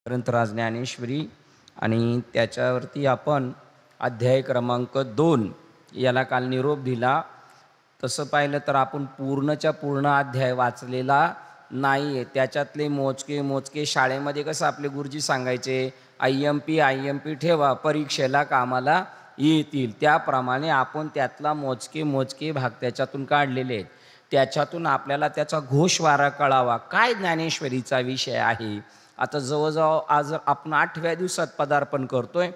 ग्रंथराज ज्ञानेश्वरी आणि त्याच्यावरती आपण अध्याय क्रमांक 2 याला काल निरोप दिला. तसं पाहिलं तर आपण पूर्णच्या पूर्ण अध्याय वाचलेला नाही आहे. त्याच्यातले मोजके शाळेमध्ये कसं आपले गुरुजी सांगायचे, IMP ठेवा, परीक्षेला कामाला येतील. त्याप्रमाणे आपण त्यातला मोजके भाग त्याच्यातून काढलेले आहेत. त्याच्यातून आपल्याला त्याचा घोषवारा कळावा, काय ज्ञानेश्वरीचा विषय आहे. आता जवळजवळ आज आपण 8व्या दिवसात पदार्पण करतोय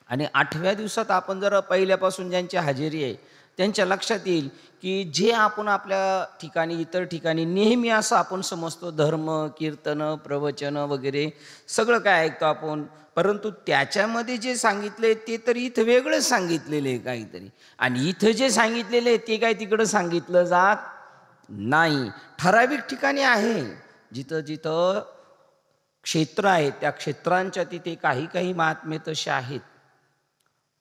आणि 8व्या दिवसात आपण जर पहिल्यापासून ज्यांची हजेरी आहे त्यांच्या लक्षात येईल की जे आपण आपल्या ठिकाणी इतर ठिकाणी नेहमी असं आपण समजतो, धर्म कीर्तन प्रवचन वगैरे सगळं काय ऐकतो आपण, परंतु त्याच्यामध्ये जे सांगितले ते तर इथं वेगळंच सांगितलेलं आहे काहीतरी, आणि इथं जे सांगितलेलं आहे ते काय तिकडं सांगितलं जात नाही. ठराविक ठिकाणी आहे, जिथं जिथं क्षेत्र आहेत त्या क्षेत्रांच्या तिथे काही महात्म्य तसे आहेत.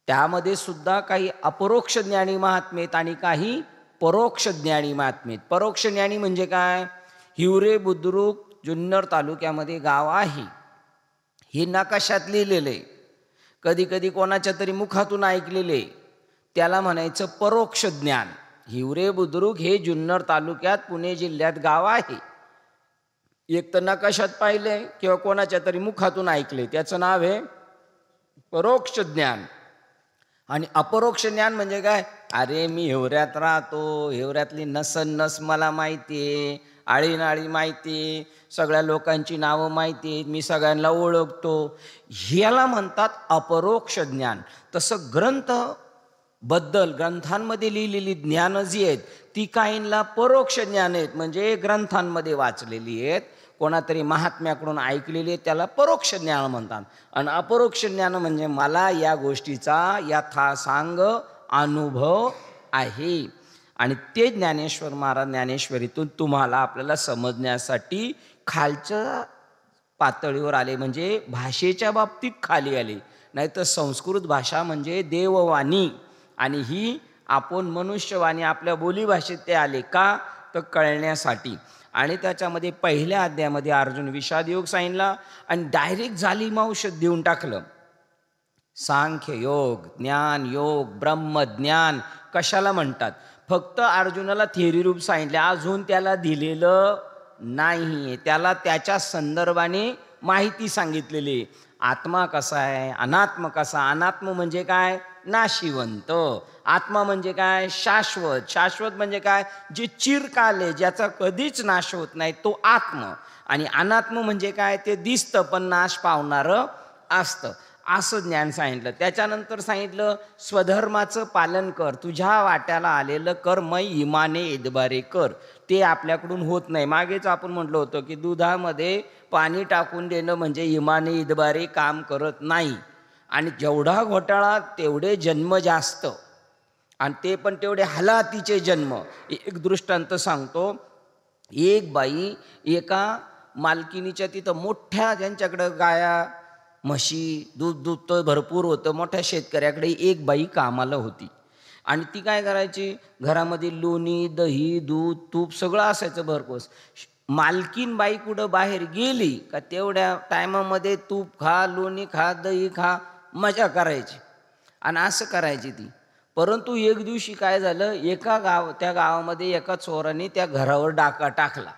त्यामध्ये सुद्धा काही अपरोक्ष ज्ञानी महात्मे आहेत आणि काही परोक्ष ज्ञानी महात्मे आहेत. परोक्ष ज्ञानी म्हणजे काय, हिवरे बुद्रुक जुन्नर तालुक्यामध्ये गाव आहे, हे नकाशात लिहिलेले, कधी कधी कोणाच्या तरी मुखातून ऐकलेले, त्याला म्हणायचं परोक्ष ज्ञान. हिवरे बुद्रुक हे जुन्नर तालुक्यात पुणे जिल्ह्यात गाव आहे. एक तर नकाशात पाहिलंय किंवा कोणाच्या तरी मुखातून ऐकले, त्याचं नाव आहे परोक्ष ज्ञान. आणि अपरोक्ष ज्ञान म्हणजे काय, अरे मी हिवऱ्यात राहतो, हिवऱ्यातली नस मला माहिती आहे, आळीनाळी माहिती आहे, सगळ्या लोकांची नावं माहिती आहेत, मी सगळ्यांना ओळखतो, ह्याला म्हणतात अपरोक्ष ज्ञान. तसं ग्रंथांमध्ये लिहिलेली ज्ञानं जी आहेत ती काहींना परोक्ष ज्ञान आहेत, म्हणजे ग्रंथांमध्ये वाचलेली आहेत, कोणातरी महात्म्याकडून ऐकलेली आहेत, त्याला परोक्ष ज्ञान म्हणतात. आणि अपरोक्ष ज्ञान म्हणजे मला या गोष्टीचा यथासांग अनुभव आहे. आणि ते ज्ञानेश्वर महाराज ज्ञानेश्वरीतून तुम्हाला आपल्याला समजण्यासाठी खालच्या पातळीवर आले, म्हणजे भाषेच्या बाबतीत खाली आले. नाहीतर संस्कृत भाषा म्हणजे देववाणी आणि ही आपण मनुष्यवाणी आपल्या बोलीभाषेत ते आले का, तर कळण्यासाठी. आणि त्याच्यामध्ये पहिल्या अध्यायामध्ये अर्जुन विषाद योग सांगितला आणि डायरेक्ट जालिम औषध देऊन टाकलं. सांख्य योग, ज्ञान योग, ब्रह्मज्ञान कशाला म्हणतात, फक्त अर्जुनाला थेरी रूप सांगितले, अजून त्याला दिलेलं नाही, त्याला त्याच्या संदर्भाने माहिती सांगितलेली. आत्मा कसा आहे, अनात्म कसा. अनात्म म्हणजे काय, नाशिवंत. आत्मा म्हणजे काय, शाश्वत. शाश्वत म्हणजे काय, जे चिरकाल आहे, ज्याचा कधीच नाश होत नाही, तो आत्म. आणि अनात्म म्हणजे काय, ते दिसतं पण नाश पावणारं असतं. असं ज्ञान सांगितलं. त्याच्यानंतर सांगितलं स्वधर्माचं पालन कर, तुझ्या वाट्याला आलेलं कर्म इमाने इदबारे कर, ते आपल्याकडून होत नाही. मागेच आपण म्हटलं होतं की दुधामध्ये पाणी टाकून देणं म्हणजे इमाने इदबारे काम करत नाही. आणि जेवढा घोटाळा तेवढे जन्म जास्त, आणि ते पण तेवढे हलातीचे जन्म. एक दृष्टांत सांगतो. एक बाई एका मालकिनीच्या तिथं मोठ्या, ज्यांच्याकडं गाया म्हशी दूध भरपूर होतं, मोठ्या शेतकऱ्याकडे एक बाई कामाला होती. आणि ती काय करायची, घरामध्ये लोणी दही दूध तूप सगळं असायचं भरपूर. मालकीन बाई कुठं बाहेर गेली का तेवढ्या टायमामध्ये तूप खा, लोणी खा, दही खा, मजा करायची आणि असं करायची ती. परंतु एक दिवशी काय झालं, त्या गावामध्ये एका चोराने त्या घरावर डाका टाकला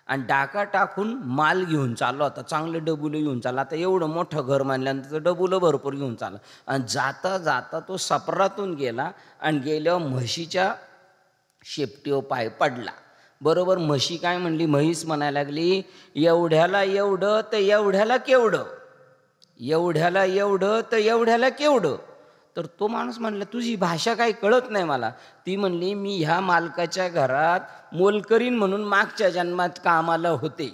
आणि डाका टाकून माल घेऊन चालला होता, चांगले डबुलं घेऊन चालला. आता एवढं मोठं घर मानल्यानंतर डबुलं भरपूर घेऊन चालला. आणि जाता जाता तो सपरातून गेला आणि गेल्यावर म्हशीच्या शेपटीवर पाय पडला. बरोबर म्हशी काय म्हणली, म्हैस म्हणायला लागली, एवढ्याला एवढं तर एवढ्याला केवढं, एवढ्याला एवढं तर एवढ्याला केवढं. तर तो माणूस म्हणला, तुझी भाषा काही कळत नाही मला. ती म्हणली, मी ह्या मालकाच्या घरात मोलकरीण म्हणून मागच्या जन्मात कामाला होते,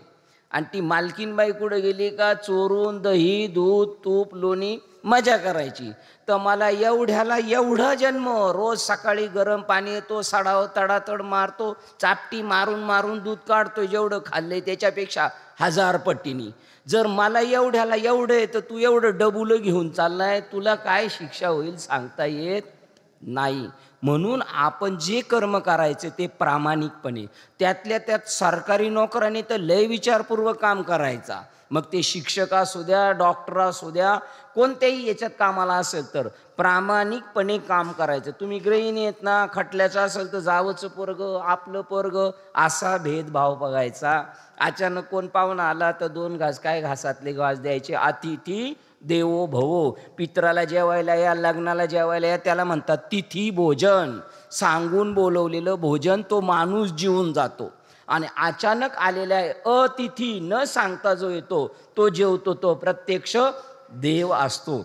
आणि ती मालकीनबाई कुठं गेली का चोरून दही दूध तूप लोणी मजा करायची. तर मला एवढ्याला एवढा जन्म, रोज सकाळी गरम पाणी येतो, सडाव तडातड मारतो, चापटी मारून मारून दूध काढतो, जेवढं खाल्लंय त्याच्यापेक्षा 1000 पटीनी. जर मला एवढ्याला एवढं आहे तर तू एवढं डबुलं घेऊन चाललाय, तुला काय शिक्षा होईल सांगता येत नाही. म्हणून आपण जे कर्म करायचे ते प्रामाणिकपणे, त्यातल्या त्यात सरकारी नोकराने तर लय विचारपूर्वक काम करायचा. मग ते शिक्षक असू द्या, डॉक्टर असू द्या, कोणत्याही याच्यात कामाला असेल तर प्रामाणिकपणे काम करायचं. तुम्ही गृहिणी आहेत ना, खटल्याचं असेल तर जावचं पोरग आपलं पोरग असा भेदभाव बघायचा. अचानक कोण पाहुणा आला तर 2 घास काय घासातले घास द्यायचे. अतिथी देवो भवो. पित्राला जेवायला या, लग्नाला जेवायला या, त्याला म्हणतात तिथी भोजन. सांगून बोलवलेलं भोजन तो माणूस जीवून जातो. आणि अचानक आलेल्या अतिथी न सांगता जो येतो तो जेवतो, तो प्रत्यक्ष देव असतो.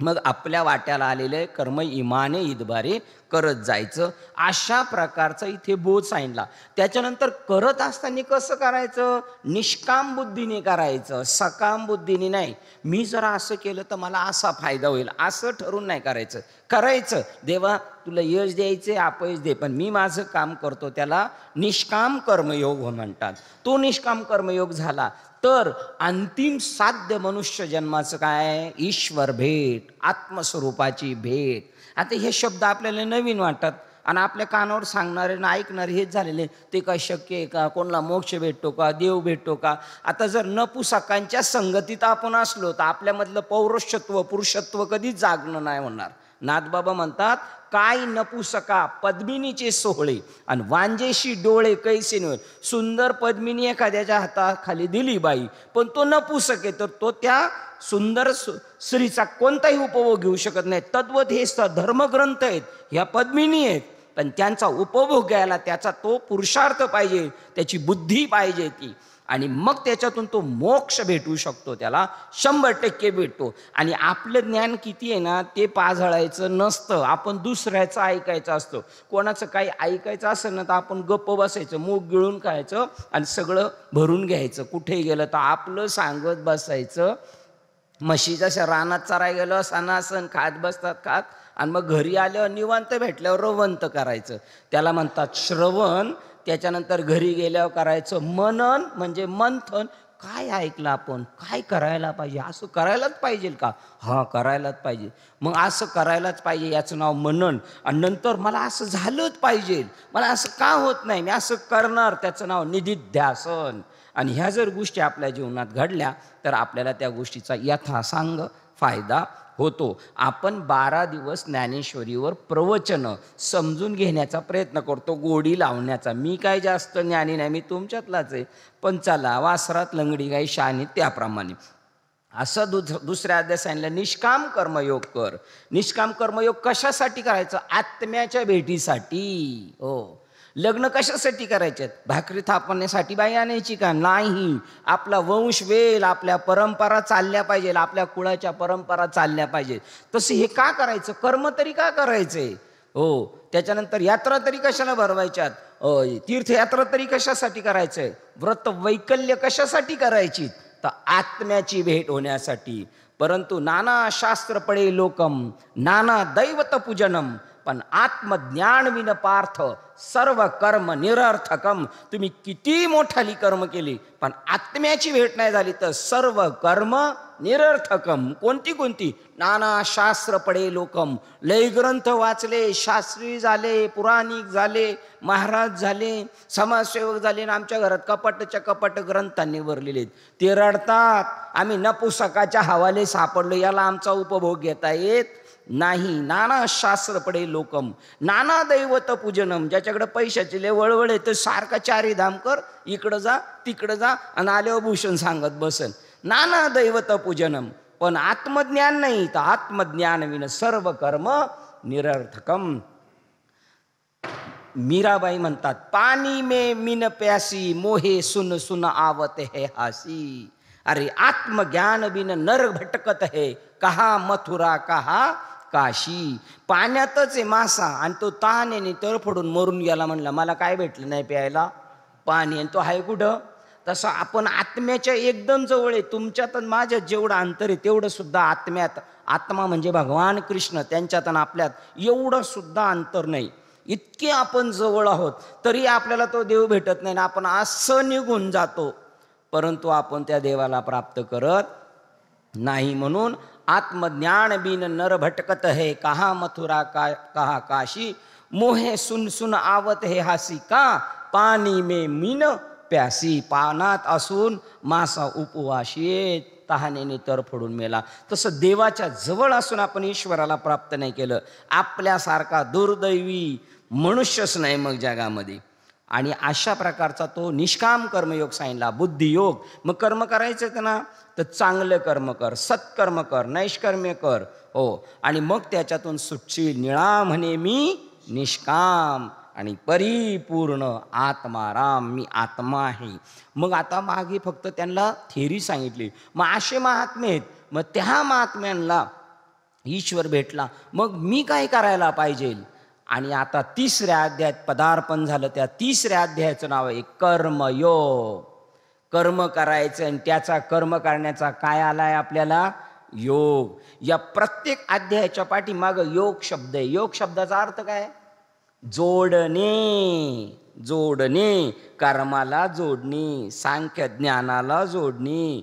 मग आपल्या वाट्याला आलेले कर्म इमाने इतबारे करत जायचं. अशा प्रकारचा इथे बोध सांगितला. त्याच्यानंतर करत असताना कसं करायचं? निष्काम बुद्धीने करायचं, सकाम बुद्धीने नाही. मी जरा असं केलं तर मला असा फायदा होईल असं ठरून नाही करायचं. करायचं, देवा तुला यश द्यायचे, अपयश दे, पण मी माझं काम करतो, त्याला निष्काम कर्मयोग म्हणतात. तो निष्काम कर्मयोग झाला तर अंतिम साध्य मनुष्य जन्माचं काय? ईश्वर भेट, आत्मस्वरूपाची भेट. आता हे शब्द आपल्याला नवीन वाटतात आणि आपल्या कानावर सांगणारे ना ऐकणारे हेच झालेले. ते काय शक्य आहे का? कोणाला मोक्ष भेटतो का? देव भेटतो का? आता जर नपुसकांच्या संगतीत आपण असलो तर आपल्यामधलं पौरुषत्व, पुरुषत्व कधीच जागणं नाही होणार. नाथबाबा म्हणतात, काय नपुसका पद्मिनीचे सोहळे आणि वांजेशी डोळे कैसे नव्हे. सुंदर पद्मिनी एखाद्याच्या हाताखाली दिली बाई, पण तो नपुसक आहे, तर तो त्या सुंदर स्त्रीचा कोणताही उपभोग घेऊ शकत नाही. तद्वत हे धर्मग्रंथ आहेत, ह्या पद्मिनी आहेत, पण त्यांचा उपभोग घ्यायला त्याचा तो पुरुषार्थ पाहिजे, त्याची बुद्धी पाहिजे ती, आणि मग त्याच्यातून तो मोक्ष भेटू शकतो, त्याला 100% भेटतो. आणि आपलं ज्ञान किती आहे ना ते पाझळायचं नसतं, आपण दुसऱ्याचं ऐकायचं असतं. कोणाचं काही ऐकायचं असेल ना तर आपण गप्प बसायचं, मूग गिळून खायचं आणि सगळं भरून घ्यायचं. कुठे गेलं तर आपलं सांगत बसायचं. म्हशी जशा रानात चराय गेलं सणासन खात बसतात, खात, आणि मग घरी आल्यावर निवांत भेटल्यावर रवंत करायचं, त्याला म्हणतात श्रवण. त्याच्यानंतर घरी गेल्यावर करायचं मनन, म्हणजे मंथन. काय ऐकलं आपण, काय करायला पाहिजे, असं करायलाच पाहिजे का? हां, करायलाच पाहिजे. मग असं करायलाच पाहिजे याचं नाव मनन. आणि नंतर मला असं झालंच पाहिजे, मला असं का होत नाही, मी असं करणार, त्याचं नाव निधिध्यासन. आणि ह्या जर गोष्टी आपल्या जीवनात घडल्या तर आपल्याला त्या गोष्टीचा यथासांग फायदा होतो. आपण 12 दिवस ज्ञानेश्वरीवर प्रवचन समजून घेण्याचा प्रयत्न करतो, गोडी लावण्याचा. मी काय जास्त ज्ञानी नाही, मी तुमच्यातलाच आहे, पण चला वासरात लंगडी गाई शानी, त्याप्रमाणे. असं दुसऱ्या अध्यायात सांगितलं, निष्काम कर्मयोग कर. निष्काम कर्मयोग कशासाठी करायचं? आत्म्याच्या भेटीसाठी. हो. लग्न कशासाठी करायचे? भाकरी थापण्यासाठी बाई आणायची का? नाही. आपला वंश वेल, आपल्या परंपरा चालल्या पाहिजे, आपल्या कुळाच्या परंपरा चालल्या पाहिजे. तसं हे का करायचं? कर्म तरी का करायचे? हो. त्याच्यानंतर यात्रा तरी कशाला भरवायच्यात? तीर्थयात्रा तरी कशासाठी करायचंय? व्रत वैकल्य कशासाठी करायची? तर आत्म्याची भेट होण्यासाठी. परंतु नाना शास्त्र पडे लोकम, नाना दैवत पूजनम, पण आत्मज्ञान विन पार्थ सर्व कर्म निरर्थकम. तुम्ही किती मोठाली कर्म केली पण आत्म्याची भेट नाही झाली तर सर्व कर्म निरर्थकम. कोणती कोणती? नाना शास्त्र पडे लोकम. लय ग्रंथ वाचले, शास्त्री झाले, पुराणिक झाले, महाराज झाले, समाजसेवक झाले, आणि आमच्या घरात कपाटच्या कपाट ग्रंथांनी भरलेले. ते रडतात, आम्ही नपुसकाच्या हवाले सापडलो, याला आमचा उपभोग घेता येत नाही. नाना शास्त्र पडे लोकम, नाना दैवत पूजनम. ज्याच्याकडे पैशाचे लय वळवळ आहे तर सारखा 4 धाम कर, इकडं जा तिकडं जा, आणि आल्यावर भूषण सांगत बसन. नाना दैवत पूजनम, पण आत्मज्ञान नाही. तर आत्मज्ञान विन सर्व कर्म निरर्थकम. मीराबाई म्हणतात, पाणी में मिन प्यासी, मोहे सुन सुन आवत है हासी. अरे आत्मज्ञान बिन नर भटकत है, कहा मथुरा कहा काशी. पाण्यातच आहे मासा आणि तो तहानेने तळफडून मरून गेला. म्हणला मला काय भेटलं नाही प्यायला? पाणी. आणि तो आहे कुठं? तसं आपण आत्म्याच्या एकदम जवळ आहे. तुमच्यात आणि माझ्यात जेवढं अंतर आहे तेवढं सुद्धा आत्म्यात, आत्मा म्हणजे भगवान कृष्ण, त्यांच्यात आणि आपल्यात एवढं सुद्धा अंतर नाही. इतके आपण जवळ आहोत तरी आपल्याला तो देव भेटत नाही, आपण असं निघून जातो, परंतु आपण त्या देवाला प्राप्त करत नाही म्हणून आत्मज्ञान बिन नर भटकत है, कहा मथुरा कहा काशी, मोहे सुन सुन आवत है हासी का, पाणी में मीन प्यासी, पानात असून मासा उपवाशी, तहानेने तर फोडून मेला. तसं देवाच्या जवळ असून आपण ईश्वराला प्राप्त नाही केलं, आपल्यासारखा दुर्दैवी मनुष्यच नाही मग जगामध्ये. आणि अशा प्रकारचा तो निष्काम कर्मयोग सांगितला, बुद्धियोग. मग कर्म करायचं तर ना, तर चांगलं कर्म कर, सत्कर्म कर, नैष्कर्म्य कर, हो. आणि मग त्याच्यातून सुटशील. निळा म्हणे मी निष्काम आणि परिपूर्ण आत्माराम, मी आत्मा आहे. मग आता मागे फक्त त्यांना थेरी सांगितली. मग असे महात्मे आहेत, मग त्या महात्म्यांना ईश्वर भेटला, मग मी काय करायला पाहिजे. आणि आता 3ऱ्या अध्यायात पदार्पण झालं. त्या 3ऱ्या अध्यायाचं नाव आहे कर्मयोग. कर्म करायचं आणि त्याचा कर्म करण्याचा काय आलाय आपल्याला, योग. या प्रत्येक अध्यायाच्या पाठीमागं योग शब्द आहे. योग शब्दाचा अर्थ काय, जोडणे. जोडणे, कर्माला जोडणे, सांख्य ज्ञानाला जोडणे.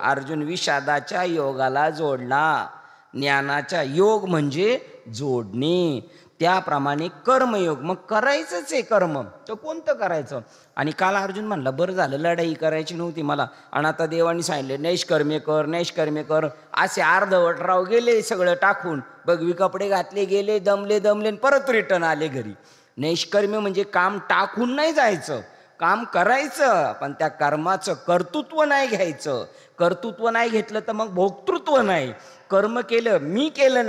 अर्जुन विषादाच्या योगाला जोडला. ज्ञानाचा योग म्हणजे जोडणे. त्याप्रमाणे कर्मयोग. मग करायचंच आहे कर्म, तर कोणतं करायचं. आणि काल अर्जुन म्हणला, बरं झालं लढाई करायची नव्हती मला, आणि आता देवानी सांगितले नैष्कर्म्य कर, नैष्कर्म्य कर. असे अर्धवट राव गेले सगळं टाकून, बघवी कपडे घातले, गेले, दमले दमले, परत रिटर्न आले घरी. नैष्कर्म्य म्हणजे काम टाकून नाही जायचं, काम करायचं, पण त्या कर्माचं कर्तृत्व नाही घ्यायचं. कर्तृत्व नाही घेतलं तर मग भोक्तृत्व नाही. कर्म केलं, मी केलं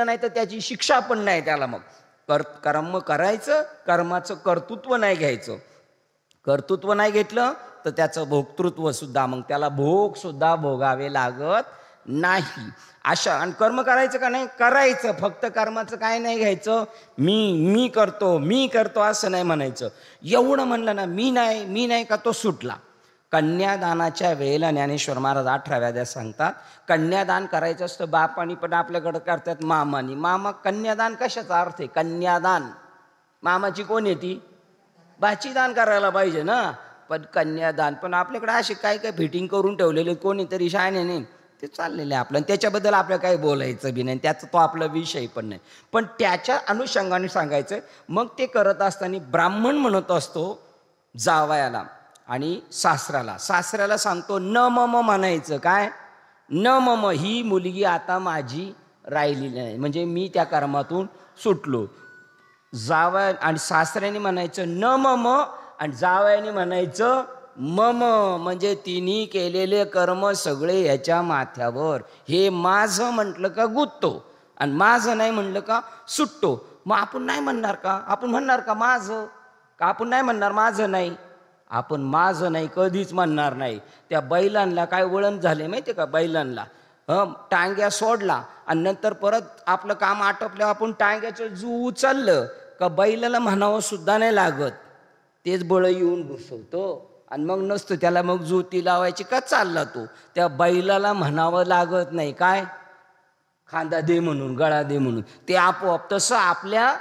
नाही तर त्याची शिक्षा पण नाही त्याला. मग कर्म करायचं, कर्माचं कर्तृत्व नाही घ्यायचं. कर्तृत्व नाही घेतलं तर त्याचं भोक्तृत्व सुद्धा, मग त्याला भोग सुद्धा भोगावे लागत नाही. अशा. आणि कर्म करायचं का नाही, करायचं. फक्त कर्माचं काय नाही घ्यायचं, मी करतो असं नाही म्हणायचं. एवढं म्हणलं ना, मी नाही का, तो सुटला. कन्यादानाच्या वेळेला ज्ञानेश्वर महाराज 18व्या अध्यायात सांगतात, कन्यादान करायचं असतं बापानी, पण आपल्याकडं करतात मामानी. मामा, कन्यादान कशाचा अर्थ आहे, कन्यादान. मामाची कोण येते, बाची दान करायला पाहिजे ना, पण कन्यादान. पण आपल्याकडे असे काय काय फिटिंग करून ठेवलेले कोणीतरी शाळेने, ते चाललेलं आहे आपलं. त्याच्याबद्दल आपल्याला काही बोलायचं बी नाही, त्याचा तो आपला विषय पण नाही. पण त्याच्या अनुषंगाने सांगायचं. मग ते करत असताना ब्राह्मण म्हणत असतो जावयाला आणि सासऱ्याला सांगतो न मम म्हणायचं. काय न मम, ही मुलगी आता माझी राहिलेली नाही, म्हणजे मी त्या कर्मातून सुटलो. जावया आणि सासऱ्याने म्हणायचं न मम, आणि जावयाने म्हणायचं मम, म्हणजे तिने केलेले कर्म सगळे ह्याच्या माथ्यावर. हे माझं म्हटलं का गुंततो, आणि माझं नाही म्हणलं का सुटतो. मग आपण नाही म्हणणार का, आपण म्हणणार का माझं, का आपण नाही म्हणणार माझं नाही, आपण माझं नाही कधीच म्हणणार नाही. त्या बैलांना काय वळण झाले माहिती का, बैलांना टांग्या सोडला आणि नंतर परत आपलं काम आटोपल्यावर आपण टांग्याचं जू उचललं का बैलाला म्हणावं सुद्धा नाही लागत, तेच बळ येऊन घुसवतो. आणि मग नसतं त्याला मग जुती लावायची का चालला तो, त्या बैलाला म्हणावं लागत नाही काय, खांदा दे म्हणून, गळा दे म्हणून, ते आपोआप. तसं आपल्या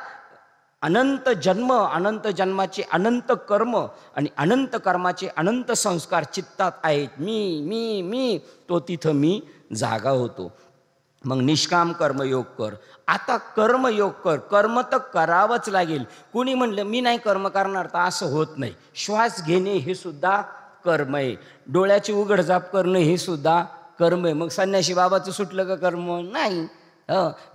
अनंत जन्म, अनंत जन्माचे अनंत कर्म आणि अनंत कर्माचे अनंत संस्कार चित्तात आहेत. मी तो तिथं मी जागा होतो. मग निष्काम कर्मयोग कर. आता कर्मयोग कर, कर्म तर करावंच लागेल. कुणी म्हणलं मी नाही कर्म करणार तर असं होत नाही. श्वास घेणे हे सुद्धा कर्म आहे, डोळ्याची उघडझाप करणं हे सुद्धा कर्म आहे. मग संन्यासी बाबाचं सुटलं का कर्म नाही,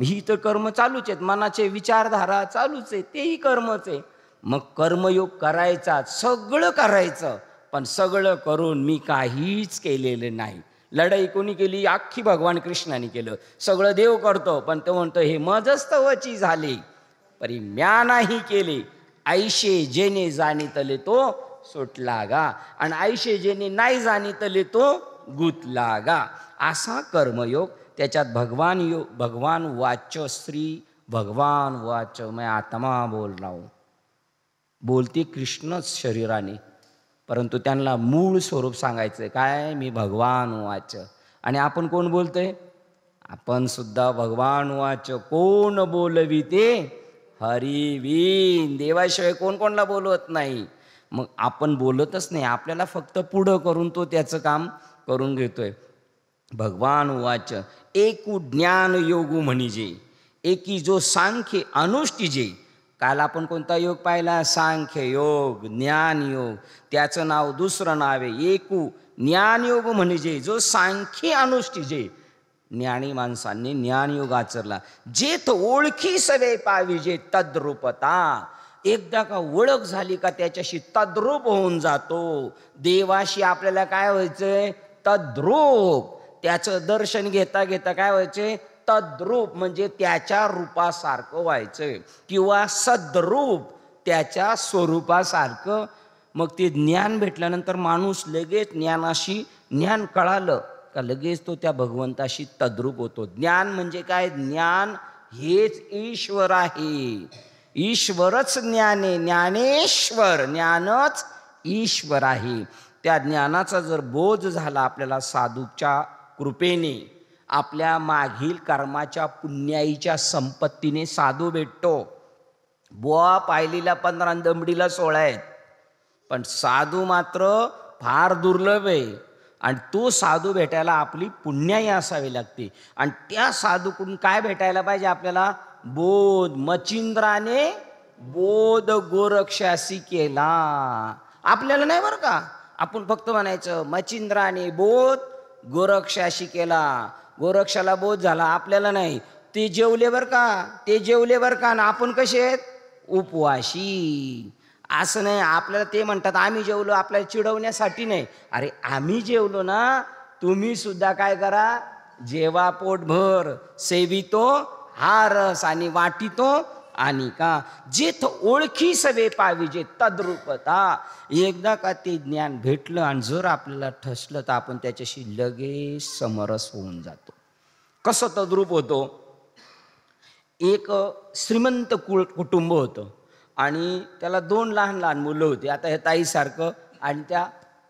ही तर कर्म चालूच आहेत, मनाचे विचारधारा चालूच आहे, तेही कर्मच आहे. मग कर्मयोग करायचा, सगळं करायचं, पण सगळं करून मी काहीच केलेलं नाही. लढाई कोणी केली, अख्खी भगवान कृष्णाने केलं. सगळं देव करतो, पण तो म्हणतो हे मजस्तवची झाले परी म्या नाही केले. ऐशे जेने जाणीतले तो सुटला गा, आणि ऐशे जेने नाही जाणीतले तो गुतला गा. असा कर्मयोग. त्याच्यात भगवान वाच्य श्री भगवान वाच्य, मैं आत्मा बोल रहा हूं. बोलते कृष्णच शरीराने, परंतु त्यांना मूळ स्वरूप सांगायचं काय, मी भगवान वाच्य. आणि आपण कोण बोलतोय, आपण सुद्धा भगवान वाच्य. कोण बोलविते हरिवीन, देवाशिवाय कोण कोणला बोलवत नाही. मग आपण बोलतच नाही, आपल्याला फक्त पुढं करून तो त्याचं काम करून घेतोय. भगवान उवाच एकू ज्ञान योगू म्हणजे एकी जो सांख्य अनुष्ठिजे. काल आपण कोणता योग पाहिला? सांख्य योग, ज्ञान योग. त्याचं नाव दुसरं नाव आहे एकू ज्ञान योग म्हणजे जो सांख्य अनुष्ठिजे. ज्ञानी माणसांनी ज्ञानयोग आचरला. जेथ ओळखी सवे पाविजे तद्रूपता. एकदा का ओळख झाली का त्याच्याशी तद्रूप होऊन जातो. देवाशी आपल्याला काय व्हायचंय? तद्रूप. त्याचं दर्शन घेता घेता काय व्हायचंय? तद्रूप म्हणजे त्याच्या रूपासारखं व्हायचंय किंवा सद्रूप त्याच्या स्वरूपासारखं. मग ते ज्ञान भेटल्यानंतर माणूस लगेच ज्ञानाशी, ज्ञान कळालं का लगेच तो त्या भगवंताशी तद्रूप होतो. ज्ञान म्हणजे काय? ज्ञान हेच ईश्वर आहे. ईश्वरच ज्ञान आहे. ज्ञानेश्वर, ज्ञानच ईश्वर आहे. त्या ज्ञानाचा जर बोध झाला आपल्याला साधूच्या कृपेने, आपल्या मागील कर्माच्या पुण्याईच्या संपत्तीने साधू भेटतो. बुवा पायलीला 15 दमडीला 16 आहेत, पण साधू मात्र फार दुर्लभ आहे. आणि तो साधू भेटायला आपली पुण्याई असावी लागते. आणि त्या साधूकडून काय भेटायला पाहिजे आपल्याला? बोध. मचिंद्राने बोध गोरक्षासी केला. आपल्याला नाही बरं का, आपण फक्त म्हणायचं मचिंद्राने बोध गोरक्षाशी केला. गोरक्षाला बोध झाला, आपल्याला नाही. ते जेवले बरं का, ते जेवले बरं का, आणि आपण कसे आहेत? उपवाशी. असं नाही. आपल्याला ते म्हणतात आम्ही जेवलो, आपल्याला चिडवण्यासाठी नाही. अरे आम्ही जेवलो ना, तुम्ही सुद्धा काय करा? जेवा पोटभर. सेवितो हा रस आणि वाटितो आणि का. जेथ ओळखी सवे पाविजे तद्रूपता. एकदा का ते ज्ञान भेटलं आणि जर आपल्याला ठसलं तर आपण त्याच्याशी लगेच समरस होऊन जातो. कसं तद्रूप होतो? एक श्रीमंत कुटुंब होतं आणि त्याला 2 लहान लहान मुलं होती. आता हे ताईसारखं आणि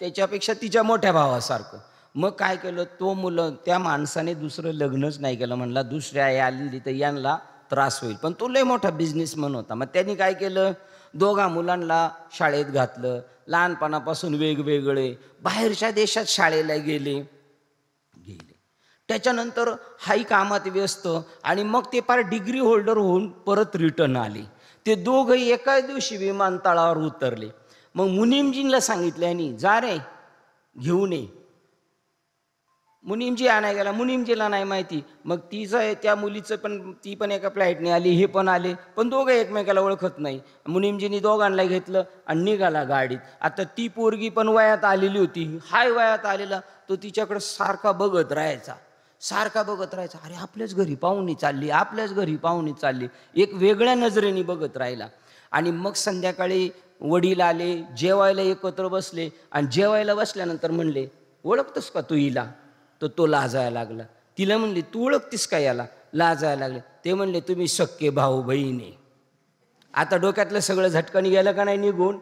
त्याच्यापेक्षा तिच्या मोठ्या भावासारखं. मग काय केलं? तो मुलं, त्या माणसाने दुसरं लग्नच नाही केलं. म्हणला दुसऱ्या आली तर यांना त्रास होईल. पण तो लय मोठा बिझनेसमन होता. मग त्यांनी काय केलं? 2 मुलांना शाळेत घातलं. लहानपणापासून वेगवेगळे बाहेरच्या देशात शाळेला गेले. त्याच्यानंतर हाही कामात व्यस्त आणि मग ते फार डिग्री होल्डर होऊन परत रिटर्न आले. ते दोघंही एकाच दिवशी विमानतळावर उतरले. मग मुनीमजींना सांगितलं यांनी, जा रे घेऊन ये. मुनीमजी आणाय गेला. मुनीमजीला नाही माहिती. मग तिचं त्या मुलीचं पण, ती पण एका फ्लाईटने आली, हे पण आले, पण दोघं एकमेकाला ओळखत नाही. मुनीमजींनी दोघांना घेतलं आणि निघाला गाडीत. आता ती पोरगी पण वयात आलेली होती. हाय वयात आलेला तो तिच्याकडे सारखा बघत राहायचा, सारखा बघत राहायचा. अरे आपल्याच घरी पाहुणी चालली, आपल्याच घरी पाहुणी चालली. एक वेगळ्या नजरेने बघत राहिला. आणि मग संध्याकाळी वडील आले, जेवायला एकत्र बसले. आणि जेवायला बसल्यानंतर म्हणले, ओळखतोस का तू हिला? तर तो लाजायला लागला. तिला म्हणली, तू ओळखतीस का याला? लाजायला लागले. ते म्हणले, तुम्ही सख्खे भाऊ बहिणी. आता डोक्यातलं सगळं झटकन गेलं का नाही निघून?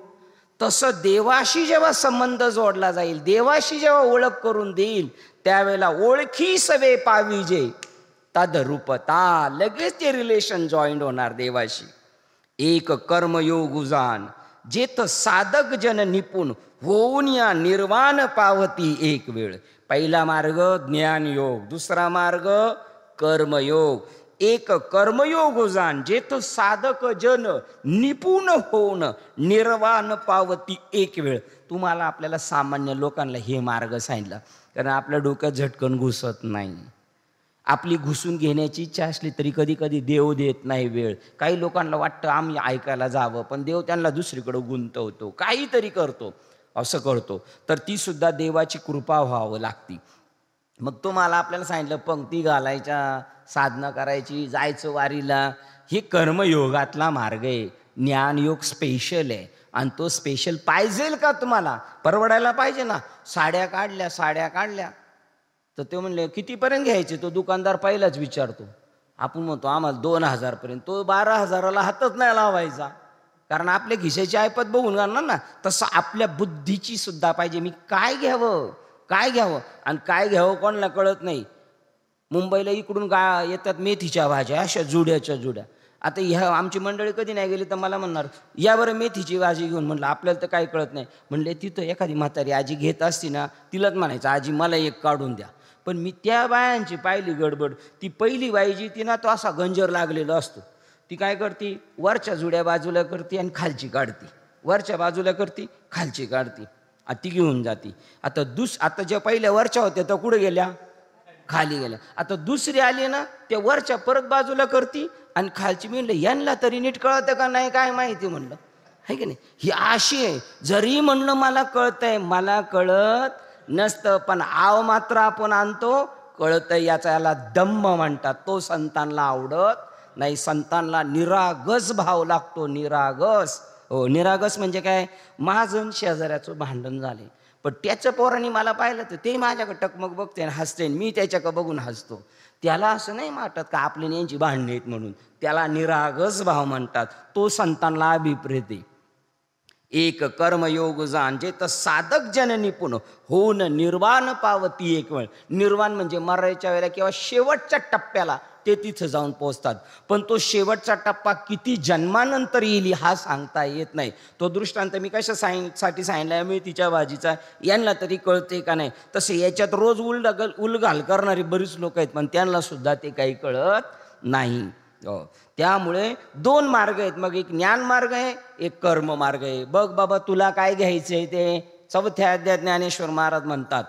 तसं देवाशी जेव्हा संबंध जोडला जाईल, देवाशी जेव्हा ओळख करून देईल, त्यावेळेला ओळखी सवे पाविजे तद्रूपता. लगेच ते रिलेशन जॉईंट होणार देवाशी. एक कर्मयोग उजान जेथ साधक जन निपुण होऊन या निर्वाण पावती एक वेळ. पहिला मार्ग ज्ञानयोग, दुसरा मार्ग कर्मयोग. एक कर्मयोग उजान जेथ साधक जन निपुण होऊन निर्वाण पावती एक वेळ. तुम्हाला आपल्याला सामान्य लोकांना हे मार्ग सांगितलं कारण आपल्या डोक्यात झटकन घुसत नाही. आपली घुसून घेण्याची इच्छा असली तरी कधी कधी देव देत नाही वेळ. काही लोकांना वाटतं आम्ही ऐकायला जावं, पण देव त्यांना दुसरीकडे गुंतवतो, काहीतरी करतो, असं करतो. तर ती सुद्धा देवाची कृपा व्हावं लागती. मग तुम्हाला आपल्याला सांगितलं पंक्ती घालायच्या, साधना करायची, जायचं वारीला. हे कर्मयोगातला मार्ग आहे. ज्ञानयोग स्पेशल आहे आणि तो स्पेशल पाहिजेल का तुम्हाला? परवडायला पाहिजे ना. साड्या काढल्या तर ते म्हणले कितीपर्यंत घ्यायचे? तो दुकानदार पहिलाच विचारतो. आपण म्हणतो आम्हाला 2000 पर्यंत. तो 12000ला हातच नाही लावायचा, कारण आपल्या खिशाची ऐपत बघून घालणार ना. तसं आपल्या बुद्धीची सुद्धा पाहिजे. मी काय घ्यावं आणि काय घ्यावं कोणाला कळत नाही. मुंबईला इकडून येतात मेथीच्या भाज्या, अशा जुड्याच्या जुड्या. आता ह्या आमची मंडळी कधी नाही गेली तर मला म्हणणार, या बरं मेथीची भाजी घेऊन. म्हणलं आपल्याला तर काही कळत नाही. म्हणले तिथं एखादी म्हातारी आजी घेत असती ना, तिलाच म्हणायचं आजी मला एक काढून द्या. पण मी त्या बायांची पाहिली गडबड. ती पहिली बाई जी ती ना, तो असा गंजर लागलेला असतो. ती काय करते, वरच्या जुड्या बाजूला करते आणि खालची काढते, वरच्या बाजूला करते, खालची काढते, आणि ती घेऊन जाते. आता ज्या पहिल्या वरच्या होत्या त्या कुठे गेल्या, खाली गेल्या. आता दुसरी आली ना, त्या वरच्या परत बाजूला करते आणि खालची. मी म्हणलं यांना तरी नीट कळतं का नाही काय माहिती, म्हणलं आहे की नाही. ही अशी आहे, जरी म्हणलं मला कळतंय, मला कळत नसतं, पण आव मात्र आपण आणतो, कळतंय याला दम्म म्हणतात. तो संतांना आवडत नाही. संतांना निरागस भाव लागतो, निरागस. हो, निरागस म्हणजे काय, माझं शेजाऱ्याचं भांडण झाले, पण त्याच्या पोरांनी मला पाहिलं तर ते माझ्याकडे टकमक बघते आणि हसते, मी त्याच्याकडे बघून हसतो. त्याला असं नाही वाटत का आपली यांची भांडणे आहेत म्हणून, त्याला निरागस भाव म्हणतात. तो संतांना अभिप्रेत आहे. एक कर्मयोग जाण जे तर साधक जन निपुण होऊन निर्वाण पावती एक वेळ. निर्वाण म्हणजे मरायच्या वेळेला किंवा शेवटच्या टप्प्याला ते तिथं जाऊन पोहोचतात. पण तो शेवटचा टप्पा किती जन्मानंतर येईल हा सांगता येत नाही. तो दृष्टांत मी कशासाठी सांगितला, मी तिच्या बाजीचा, यांना तरी कळते का नाही. तसे याच्यात रोज उलघाल करणारी बरीच लोक आहेत, पण त्यांना सुद्धा ते काही कळत नाही. त्यामुळे दोन मार्ग आहेत. मग एक ज्ञान मार्ग आहे, एक कर्म मार्ग आहे. बघ बाबा तुला काय घ्यायचंय ते 4थ्या अध्यायात ज्ञानेश्वर महाराज म्हणतात,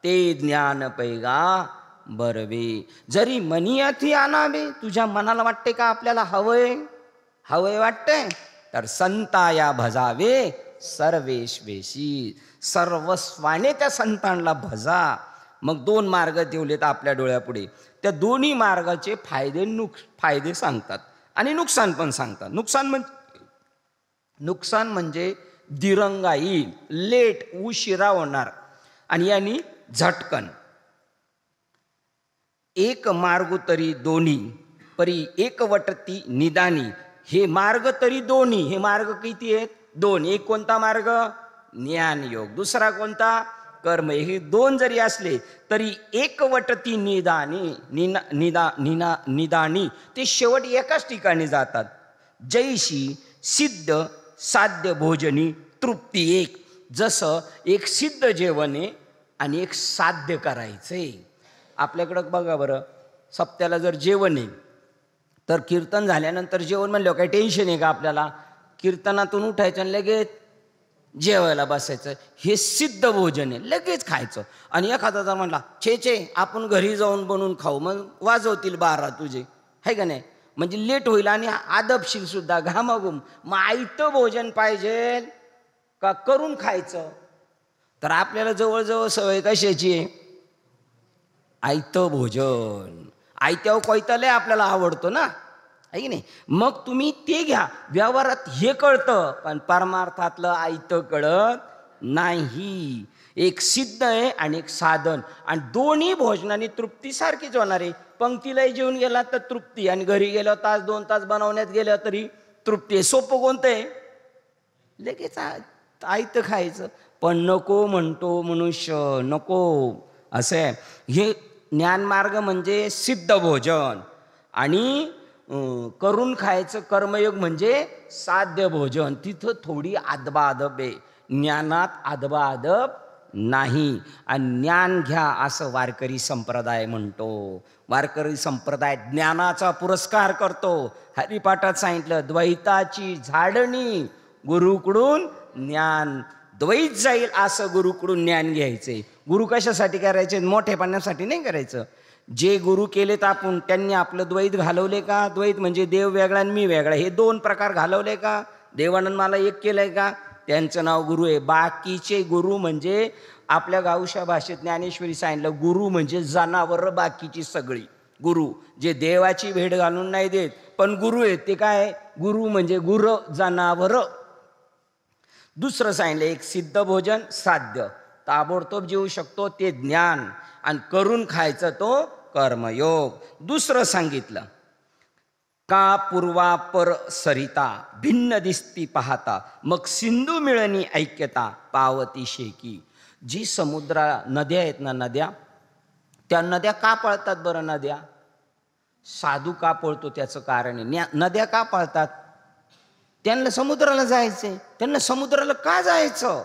ते ज्ञान पैगा बरवे जरी मनियाथी आणावे. तुझ्या मनाला वाटते का आपल्याला हवंय, हवंय वाटतंय, तर संताया भजावे सर्वेश्वेशी. सर्वस्वाने त्या संतांना भजा. मग दोन मार्ग ठेवलेत आपल्या डोळ्यापुढे. त्या दोन्ही मार्गाचे फायदे सांगतात आणि नुकसान पण सांगतात. नुकसान म्हणजे दिरंगा येईल, लेट, उशिरा होणार, आणि यांनी झटकन. एक मार्ग तरी दोन्ही परी एक वटती निदानी. हे मार्ग तरी दोन्ही, हे मार्ग किती आहेत, दोन. एक कोणता मार्ग, ज्ञानयोग. दुसरा कोणता, कर्म. हे दोन जरी असले तरी एक वटती निदानी, ते शेवट एकाच ठिकाणी जातात. जैशी सिद्ध साध्य भोजनी तृप्ती एक. जसं एक सिद्ध जेवण आहे आणि एक साध्य करायचंय. आपल्याकडं बघा बरं, सप्त्याला जर जेवण आहे तर कीर्तन झाल्यानंतर जेवण म्हणलं काय टेन्शन आहे का आपल्याला, कीर्तनातून उठायचं आणि लगेच जेवायला बसायचं. हे सिद्ध भोजन आहे, लगेच खायचं. आणि एखादा जर म्हणला छे आपण घरी जाऊन बनवून खाऊ, मग वाजवतील 12 तुझे, आहे का नाही. म्हणजे लेट होईल आणि आदबशील सुद्धा, घामाघूम. मग आयतं भोजन पाहिजे का करून खायचं. तर आपल्याला जवळजवळ सवय कशाची आहे, आयतं भोजन. आयत्यावर कोयताले आपल्याला आवडतो ना, आहे की नाही. मग तुम्ही ते घ्या. व्यवहारात हे कळतं पण परमार्थातलं आयतं कळत नाही. एक सिद्ध आहे आणि एक साधन, आणि दोन्ही भोजनाने तृप्ती सारखीच होणार आहे. पंक्तीलाही जेवून गेला तर तृप्ती, आणि घरी गेलो 1-2 तास बनवण्यात गेलं तरी तृप्ती आहे. सोपं कोणतं आहे, लगेच आयतं खायचं. पण नको म्हणतो मनुष्य, नको असं आहे. हे ज्ञानमार्ग म्हणजे सिद्ध भोजन, आणि करून खायचं कर्मयोग म्हणजे साध्य भोजन. तिथं थोडी आदबादब आहे. ज्ञानात आदबादब नाही. आणि ज्ञान घ्या असं वारकरी संप्रदाय म्हणतो. वारकरी संप्रदाय ज्ञानाचा पुरस्कार करतो. हरिपाठात सांगितलं, द्वैताची झाडणी, गुरुकडून ज्ञान. द्वैत जाईल असं गुरुकडून ज्ञान घ्यायचंय. गुरु कशासाठी करायचे, मोठेपणासाठी नाही करायचं. जे गुरु केलेत आपण, त्यांनी आपलं द्वैत घालवले का. द्वैत म्हणजे देव वेगळा आणि मी वेगळा, हे 2 प्रकार घालवले का. देवानंद मला एक केलंय का, त्यांचं नाव गुरु आहे. बाकीचे गुरु म्हणजे आपल्या गावच्या भाषेत ज्ञानेश्वरी सांगितलं, गुरु म्हणजे जनावर, बाकीची सगळी. गुरु जे देवाची भेट घालून नाही देत पण गुरु आहेत, ते काय, गुरु म्हणजे गुर, जनावर. दुसरं सांगितलं, एक सिद्ध भोजन, साध्य ताबडतोब जेवू शकतो ते ज्ञान, आणि करून खायचं तो कर्मयोग. दुसरं सांगितलं, का पूर्वापर सरिता भिन्न दिसती पाहता, मग सिंधू मिळणी ऐक्यता पावती शेकी. जी समुद्रा नद्या आहेत ना, नद्या, त्या नद्या का पळतात बरं. नद्या साधू का पळतो त्याचं कारण आहे. नद्या का पळतात, त्यांना समुद्राला जायचंय. त्यांना समुद्राला का जायचं,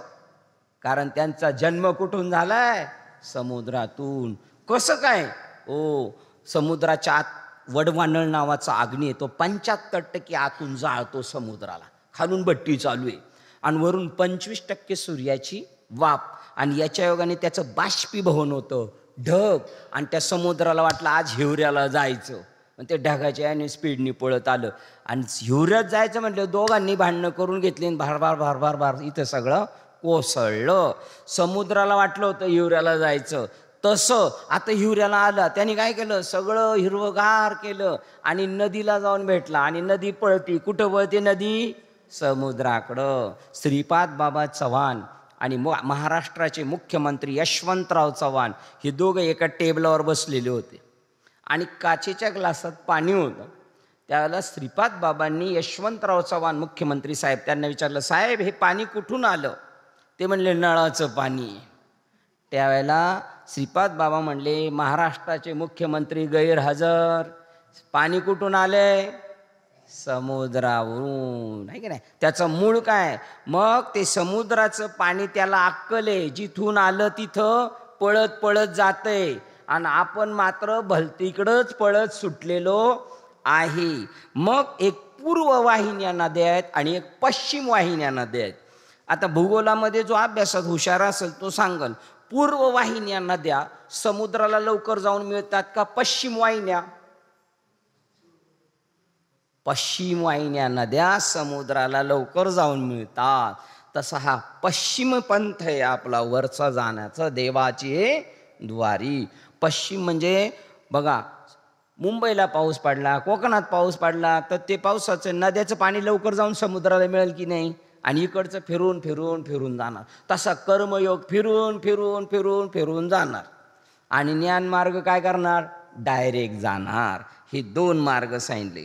कारण त्यांचा जन्म कुठून झालाय, समुद्रातून. कसं काय? ओ, समुद्राच्या आत वडवानळ नावाचा अग्नी येतो, 75% आतून जाळतो समुद्राला, खालून भट्टी चालू आहे आणि वरून 25% सूर्याची वाफ, आणि याच्या योगाने त्याचं बाष्पीभवन होतं, ढग, आणि त्या समुद्राला वाटलं आज हिवऱ्याला जायचं, पण ते ढगाच्या याने स्पीडनी पळत आलं आणि हिवऱ्यात जायचं म्हटलं दोघांनी भांडणं करून घेतली आणि भारभार भारभार भार इथं सगळं कोसळलं. समुद्राला वाटलं होतं हिवऱ्याला जायचं, तसं आता हिवऱ्याला आला, त्याने काय केलं, सगळं हिरवगार केलं आणि नदीला जाऊन भेटला, आणि नदी पळती, कुठं पळते नदी? समुद्राकडं. श्रीपाद बाबा चव्हाण आणि महाराष्ट्राचे मुख्यमंत्री यशवंतराव चव्हाण हे दोघं एका टेबलावर बसलेले होते आणि काचेच्या ग्लासात पाणी होतं. त्यावेळेला श्रीपाद बाबांनी यशवंतराव चव्हाण मुख्यमंत्री साहेब त्यांना विचारलं, साहेब हे पाणी कुठून आलं? ते म्हणले नळाचं पाणी. त्यावेळेला श्रीपाद बाबा म्हणले, महाराष्ट्राचे मुख्यमंत्री गैरहजर, पाणी कुठून आलंय? समुद्रावरून, आहे की नाही? त्याचं मूळ काय? मग ते समुद्राचं पाणी त्याला अक्कल आहे, जिथून आलं तिथं पळत पळत जातंय आणि आपण मात्र भलतीकडंच पळत सुटलेलो आहे. मग एक पूर्व वाहिन्या नद्या आहेत आणि एक पश्चिम वाहिन्या नद्या आहेत. आता भूगोलामध्ये जो अभ्यासात हुशार असेल तो सांगल, पूर्व वाहिन्या नद्या समुद्राला लवकर जाऊन मिळतात का पश्चिम वाहिन्या? पश्चिम वाहिन्या नद्या समुद्राला लवकर जाऊन मिळतात. तसा हा पश्चिम पंथ आहे आपला, वरचा जाण्याचा देवाची द्वारी. पश्चिम म्हणजे बघा, मुंबईला पाऊस पडला, कोकणात पाऊस पडला, तर ते पावसाचं नद्याचं पाणी लवकर जाऊन समुद्राला मिळेल की नाही? आणि इकडचं फिरून फिरून फिरून जाणार. तसा कर्मयोग फिरून फिरून फिरून फिरून जाणार. आणि ज्ञान मार्ग काय करणार? डायरेक्ट जाणार. हे दोन मार्ग सांगितले.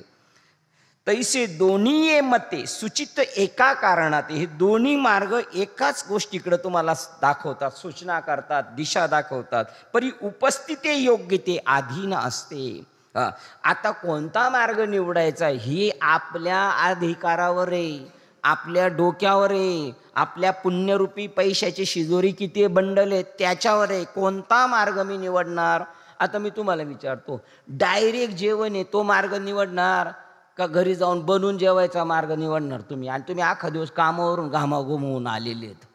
तैसे दोन्ही मते सूचित एका कारणात, हे दोन्ही मार्ग एकाच गोष्टीकडे तुम्हाला दाखवतात, सूचना करतात, दिशा दाखवतात. परी उपस्थिती योग्य ते अधीन असते. आता कोणता मार्ग निवडायचा ही आपल्या अधिकारावर आहे, आपल्या डोक्यावर आहे, आपल्या पुण्यरूपी पैशाची शिजोरी किती बंडल आहे त्याच्यावर आहे. कोणता मार्ग मी निवडणार? आता मी तुम्हाला विचारतो, डायरेक्ट जेवण आहे तो मार्ग निवडणार का घरी जाऊन बनवून जेवायचा मार्ग निवडणार तुम्ही? आणि तुम्ही अख्खा दिवस कामावरून घामाघूमवून आलेले आहेत,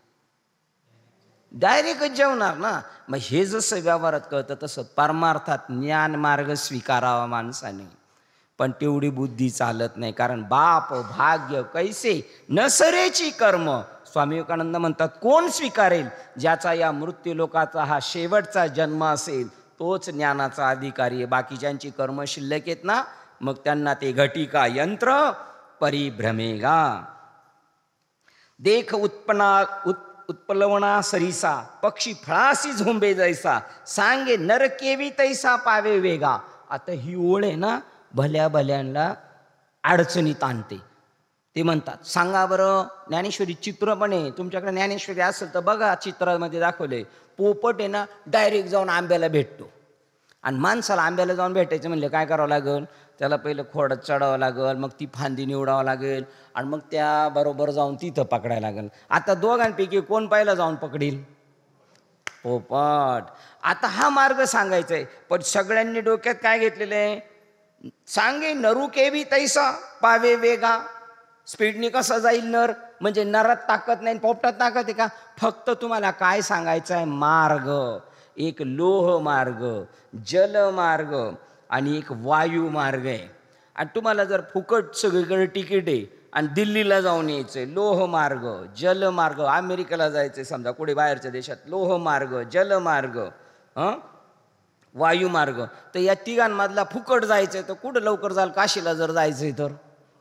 डायरेक्टच जेवणार ना. मग हे जसं व्यवहारात कळतं तसं परमार्थात ज्ञान मार्ग स्वीकारावा माणसाने, पण तेवढी बुद्धी चालत नाही. कारण बाप भाग्य कैसे नसरेची कर्म. स्वामी विवेकानंद म्हणतात, कोण स्वीकारेल? ज्याचा या मृत्यू लोकाचा हा शेवटचा जन्म असेल तोच ज्ञानाचा अधिकारी आहे. बाकीच्यांची कर्म शिल्लक आहेत ना, मग त्यांना ते घटिका यंत्र परिभ्रमेगा. देख उत्पलवना सरीसा, पक्षी फळासी झोंबे जैसा, सांगे नर केवी तैसा पावे वेगा. आता ही ओळ आहे ना, भल्या भल्यांना अडचणीत आणते. ते म्हणतात, सांगा बरं, ज्ञानेश्वरी चित्र पण आहे तुमच्याकडे, ज्ञानेश्वरी असेल तर बघा, चित्रामध्ये दाखवले, पोपट आहे ना डायरेक्ट जाऊन आंब्याला भेटतो. आणि माणसाला आंब्याला जाऊन भेटायचं म्हणलं काय करावं लागेल? त्याला पहिलं खोडात चढावं लागेल, मग ती फांदी निवडावं लागेल आणि मग त्याबरोबर जाऊन तिथं पकडायला लागेल. आता दोघांपैकी कोण पहिला जाऊन पकडील? पोपट. आता हा मार्ग सांगायचा आहे, पण सगळ्यांनी डोक्यात काय घेतलेलं आहे? सांगे नरू केवी तैसा पावे वेगा. स्पीडनी कसा जाईल नर? म्हणजे नरात ताकद नाही, पोपटात ताकद आहे का? फक्त तुम्हाला काय सांगायचं आहे? मार्ग. एक लोह मार्ग, जल मार्ग आणि एक वायू मार्ग आहे. आणि तुम्हाला जर फुकट सगळीकडे तिकीट आहे आणि दिल्लीला जाऊन यायचंय, लोह मार्ग, जल मार्ग, अमेरिकेला जायचंय समजा कुठे बाहेरच्या देशात, लोह मार्ग, जल मार्ग, वायू मार्ग. तर या तिघांमधला फुकट जायचंय तर कुठं लवकर जाल? काशीला जर जायचंय तर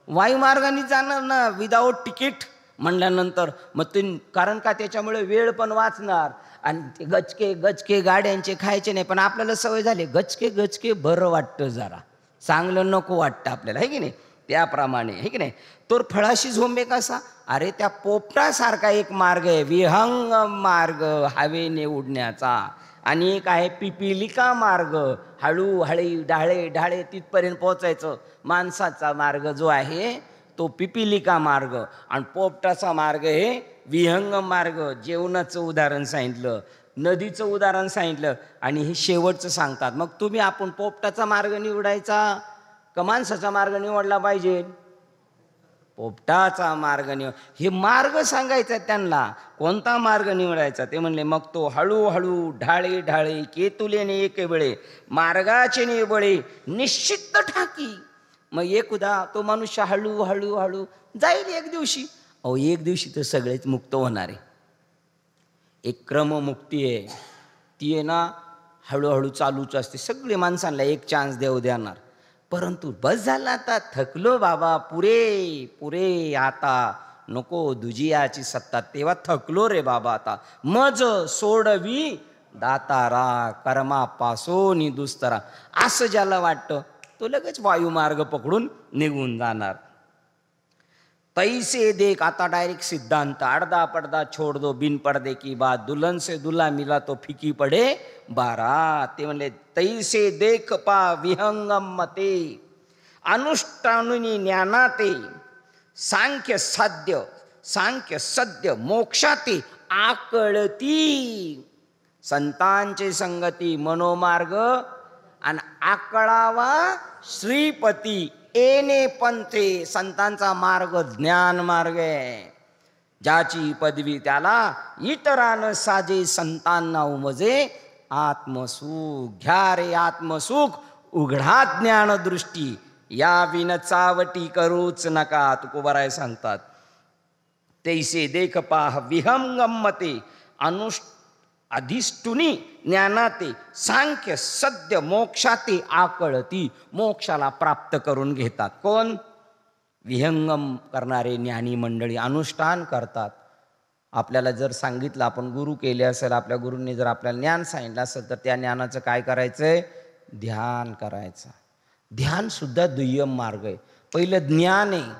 वायू मार्गाने जाणार ना, विदाऊट तिकीट म्हणल्यानंतर. मग ते कारण का? त्याच्यामुळे वेळ पण वाचणार आणि ते गचके गचके गाड्यांचे खायचे नाही. पण आपल्याला सवय झाली, गचके गचके बरं वाटतं, जरा चांगलं नको वाटतं आपल्याला, आहे की नाही? त्याप्रमाणे, आहे की नाही? तर फळाशी झोंबे कसा? अरे त्या पोपटासारखा एक मार्ग आहे, विहंग मार्ग हवेने उडण्याचा, आणि एक आहे पिपिलिका मार्ग, हळू हळी ढाळे ढाळे तिथपर्यंत पोचायचं. माणसाचा मार्ग जो आहे तो पिपिलिका मार्ग आणि पोपटाचा मार्ग हे विहंग मार्ग. जेवणाचं उदाहरण सांगितलं नदीचं उदाहरण सांगितलं आणि हे शेवटचं सांगतात. मग तुम्ही आपण पोपटाचा मार्ग निवडायचा का माणसाचा मार्ग निवडला पाहिजे? पोपटाचा मार्ग हे मार्ग सांगायचा त्यांना, कोणता मार्ग निवडायचा ते म्हणले. मग तो हळूहळू ढाळे ढाळे केतुलेने एक वेळे मार्गाचे निबळे निश्चित ठाकी. मग एकदा तो मनुष्य हळू हळू हळू जाईल एक दिवशी. अहो एक दिवशी तर सगळेच मुक्त होणार आहे. एक क्रममुक्ती आहे ती आहे ना, हळूहळू चालूच असते. सगळे माणसांना एक चान्स देणार. परंतु बस झालं आता, थकलो बाबा, पुरे पुरे, आता नको दुजियाची सत्ता. तेव्हा थकलो रे बाबा, आता मज सोडवी दातारा कर्मापासोनी दुस्तरा. असं ज्याला वाटतं तो लगेच वायुमार्ग पकडून निघून जाणार. तैसे देख, आता डायरेक्ट सिद्धांत, अडदा पडदा छोड़ दो बिन पर्दे की बात, दुल्हन से दुल्हा मिला तो फिकी पडे बारात. ते म्हणले तैसे देख पा विहंगम मते अनुष्ठानुनी ज्ञानाते सांख्य सद्य मोक्षाते आकळती. संतांचे संगती मनोमार्ग आणि आकळावा श्रीपती एने पंथे. संतांचा मार्ग ज्ञान मार्ग आहे. ज्याची पदवी त्याला इतरान साजे, संतांना उमजे आत्मसुख. घ्या रे आत्मसुख उघडा ज्ञान दृष्टी, या विन चावटी करूच नका. तुकोबाराय सांगतात तैसे देख पाह विहंगमते अधिष्ठुनी ज्ञानाते सांख्य सद्य मोक्षाते आकळती. मोक्षाला प्राप्त करून घेतात. कोण? विहंगम करणारे ज्ञानी मंडळी अनुष्ठान करतात. आपल्याला जर सांगितलं, आपण गुरु केले असेल, आपल्या गुरूंनी जर आपल्याला ज्ञान सांगितलं असेल, तर त्या ज्ञानाचं काय करायचंय? ध्यान करायचं. ध्यान सुद्धा दुय्यम मार्ग आहे. पहिलं ज्ञान आहे,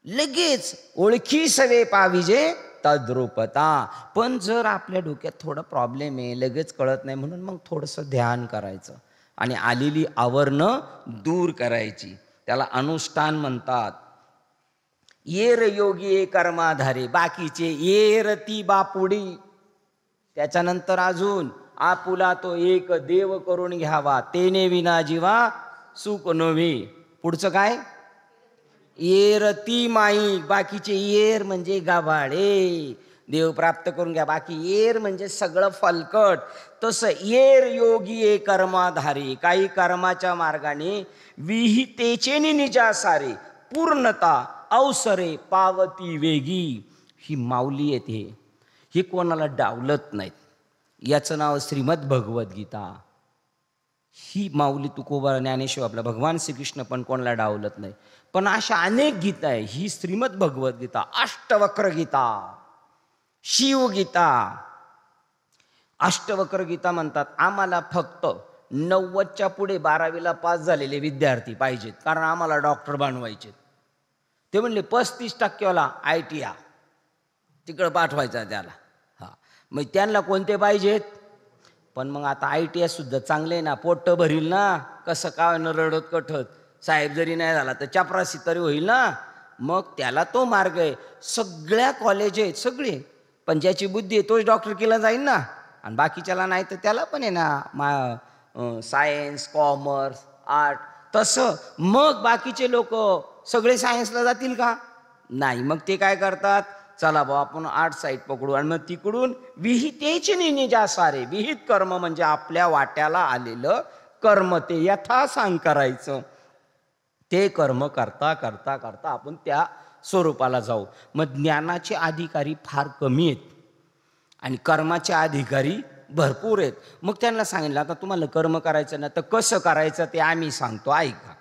लगेच ओळखी सवे पाविजे तद्रूपता. पण जर आपल्या डोक्यात थोडा प्रॉब्लेम आहे, लगेच कळत नाही, म्हणून मग थोडंसं ध्यान करायचं आणि आलेली आवरणं दूर करायची. त्याला अनुष्ठान म्हणतात. येर योगी कर्माधारे, बाकीचे येरती बापुडी. त्याच्यानंतर अजून आपुला तो एक देव करून घ्यावा, तेने विना जीवा सुख नव्हे. पुढचं काय? येरती माई, बाकीचे येर म्हणजे गाभाळे. देव प्राप्त करून घ्या, बाकी येर म्हणजे सगळं फलकट. तसं येर योगी कर्माधारी, काही कर्माच्या मार्गाने विहितेचे निजासारे पूर्णता अवसरे पावती वेगी. ही माऊली येते, ही कोणाला डावलत नाहीत. याचं नाव श्रीमद भगवद्गीता. ही माऊली तुकोबा ज्ञानेश्वर आपला भगवान श्रीकृष्ण पण कोणाला डावलत नाही. पण अशा अनेक गीता आहे. ही श्रीमद भगवद्गीता, अष्टवक्र गीता, शिवगीता. अष्टवक्र गीता म्हणतात. आम्हाला फक्त 90च्या पुढे 12वीला पास झालेले विद्यार्थी पाहिजेत, कारण आम्हाला डॉक्टर बनवायचे. ते म्हणले 35% ITI तिकडं पाठवायचा त्याला. हा, मग त्यांना कोणते पाहिजेत? पण मग आता ITI सुद्धा चांगले ना, पोट्ट भरील ना, कसं काय न रडत कठत. साहेब जरी नाही झाला तर चपरासी तरी होईल ना. मग त्याला तो मार्ग आहे. सगळ्या कॉलेज आहेत सगळे, पण ज्याची बुद्धी आहे तोच डॉक्टर केला जाईल ना, आणि बाकीच्याला नाही तर त्याला पण आहे ना सायन्स, कॉमर्स, आर्ट. तसं मग बाकीचे लोक सगळे सायन्सला जातील का? नाही. मग ते काय करतात? चला भाऊ आपण आर्ट साईड पकडू, आणि मग तिकडून विहितेचे निजा सारे. विहित कर्म म्हणजे आपल्या वाट्याला आलेलं कर्म, ते यथासांग करायचं. ते कर्म करता करता करता आपण त्या स्वरूपाला जाऊ. मग ज्ञानाचे अधिकारी फार कमी आहेत आणि कर्माचे अधिकारी भरपूर आहेत. मग त्यांना सांगितलं आता तुम्हाला कर्म करायचं ना, तर कसं करायचं ते आम्ही सांगतो, ऐका.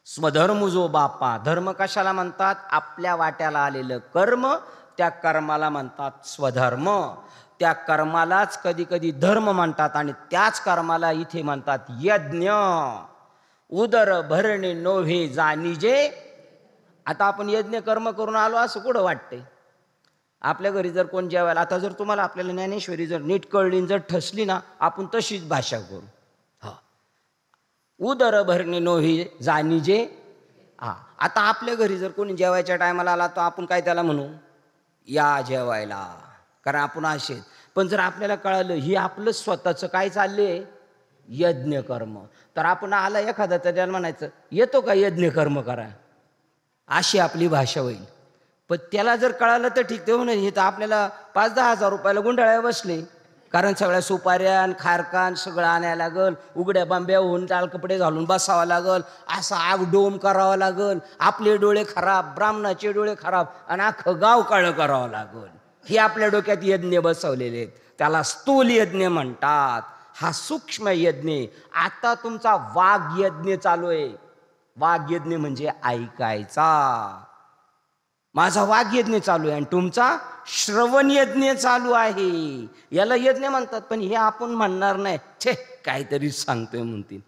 स्वधर्म जो बापा. धर्म कशाला म्हणतात? आपल्या वाट्याला आलेलं कर्म, त्या कर्माला म्हणतात स्वधर्म. त्या कर्मालाच कधी कधी धर्म म्हणतात, आणि त्याच कर्माला इथे म्हणतात यज्ञ. उदर भरणे नोव्हे जाणीजे. आता आपण यज्ञ कर्म करून आलो असं कुठं वाटतंय? आपल्या घरी जर कोण जेवायला, आता जर तुम्हाला आपल्याला ज्ञानेश्वरी जर नीट कळली, जर ठसली ना, आपण तशीच भाषा करू. हा, उदर भरणे नोव्हे जाणीजे. हा, आता आपल्या घरी जर कोणी जेवायच्या टायमाला आला तर आपण काय त्याला म्हणू? या जेवायला. कारण आपण असे. पण जर आपल्याला कळालं ही आपलं स्वतःचं काय चाललंय यज्ञ कर्म, तर आपण आला एखादा त्याला म्हणायचं येतो का यज्ञ कर्म करा, अशी आपली भाषा होईल. पण त्याला जर कळालं तर ठीक, ते म्हणून हे तर आपल्याला 5-10 हजार रुपयाला गुंडाळ्या बसले, कारण सगळ्या सुपाऱ्यान खारकान सगळं आणायला लागल, उघड्या बांब्या होऊन टाल कपडे घालून बसावं लागल, असा आग डोम करावा लागल, आपले डोळे खराब, ब्राह्मणाचे डोळे खराब, आणि अख्खं गाव काळं करावं लागल. हे आपल्या डोक्यात यज्ञ बसवलेले आहेत, त्याला स्थूल यज्ञ म्हणतात. हा सूक्ष्म यज्ञ. आता तुमचा वाघ यज्ञ चालू आहे. वाघ यज्ञ म्हणजे ऐकायचा. माझा वाघ यज्ञ चालू आहे आणि तुमचा श्रवण यज्ञ चालू आहे. याला यज्ञ म्हणतात. पण हे आपण म्हणणार नाही, छे काहीतरी सांगतोय म्हणतील.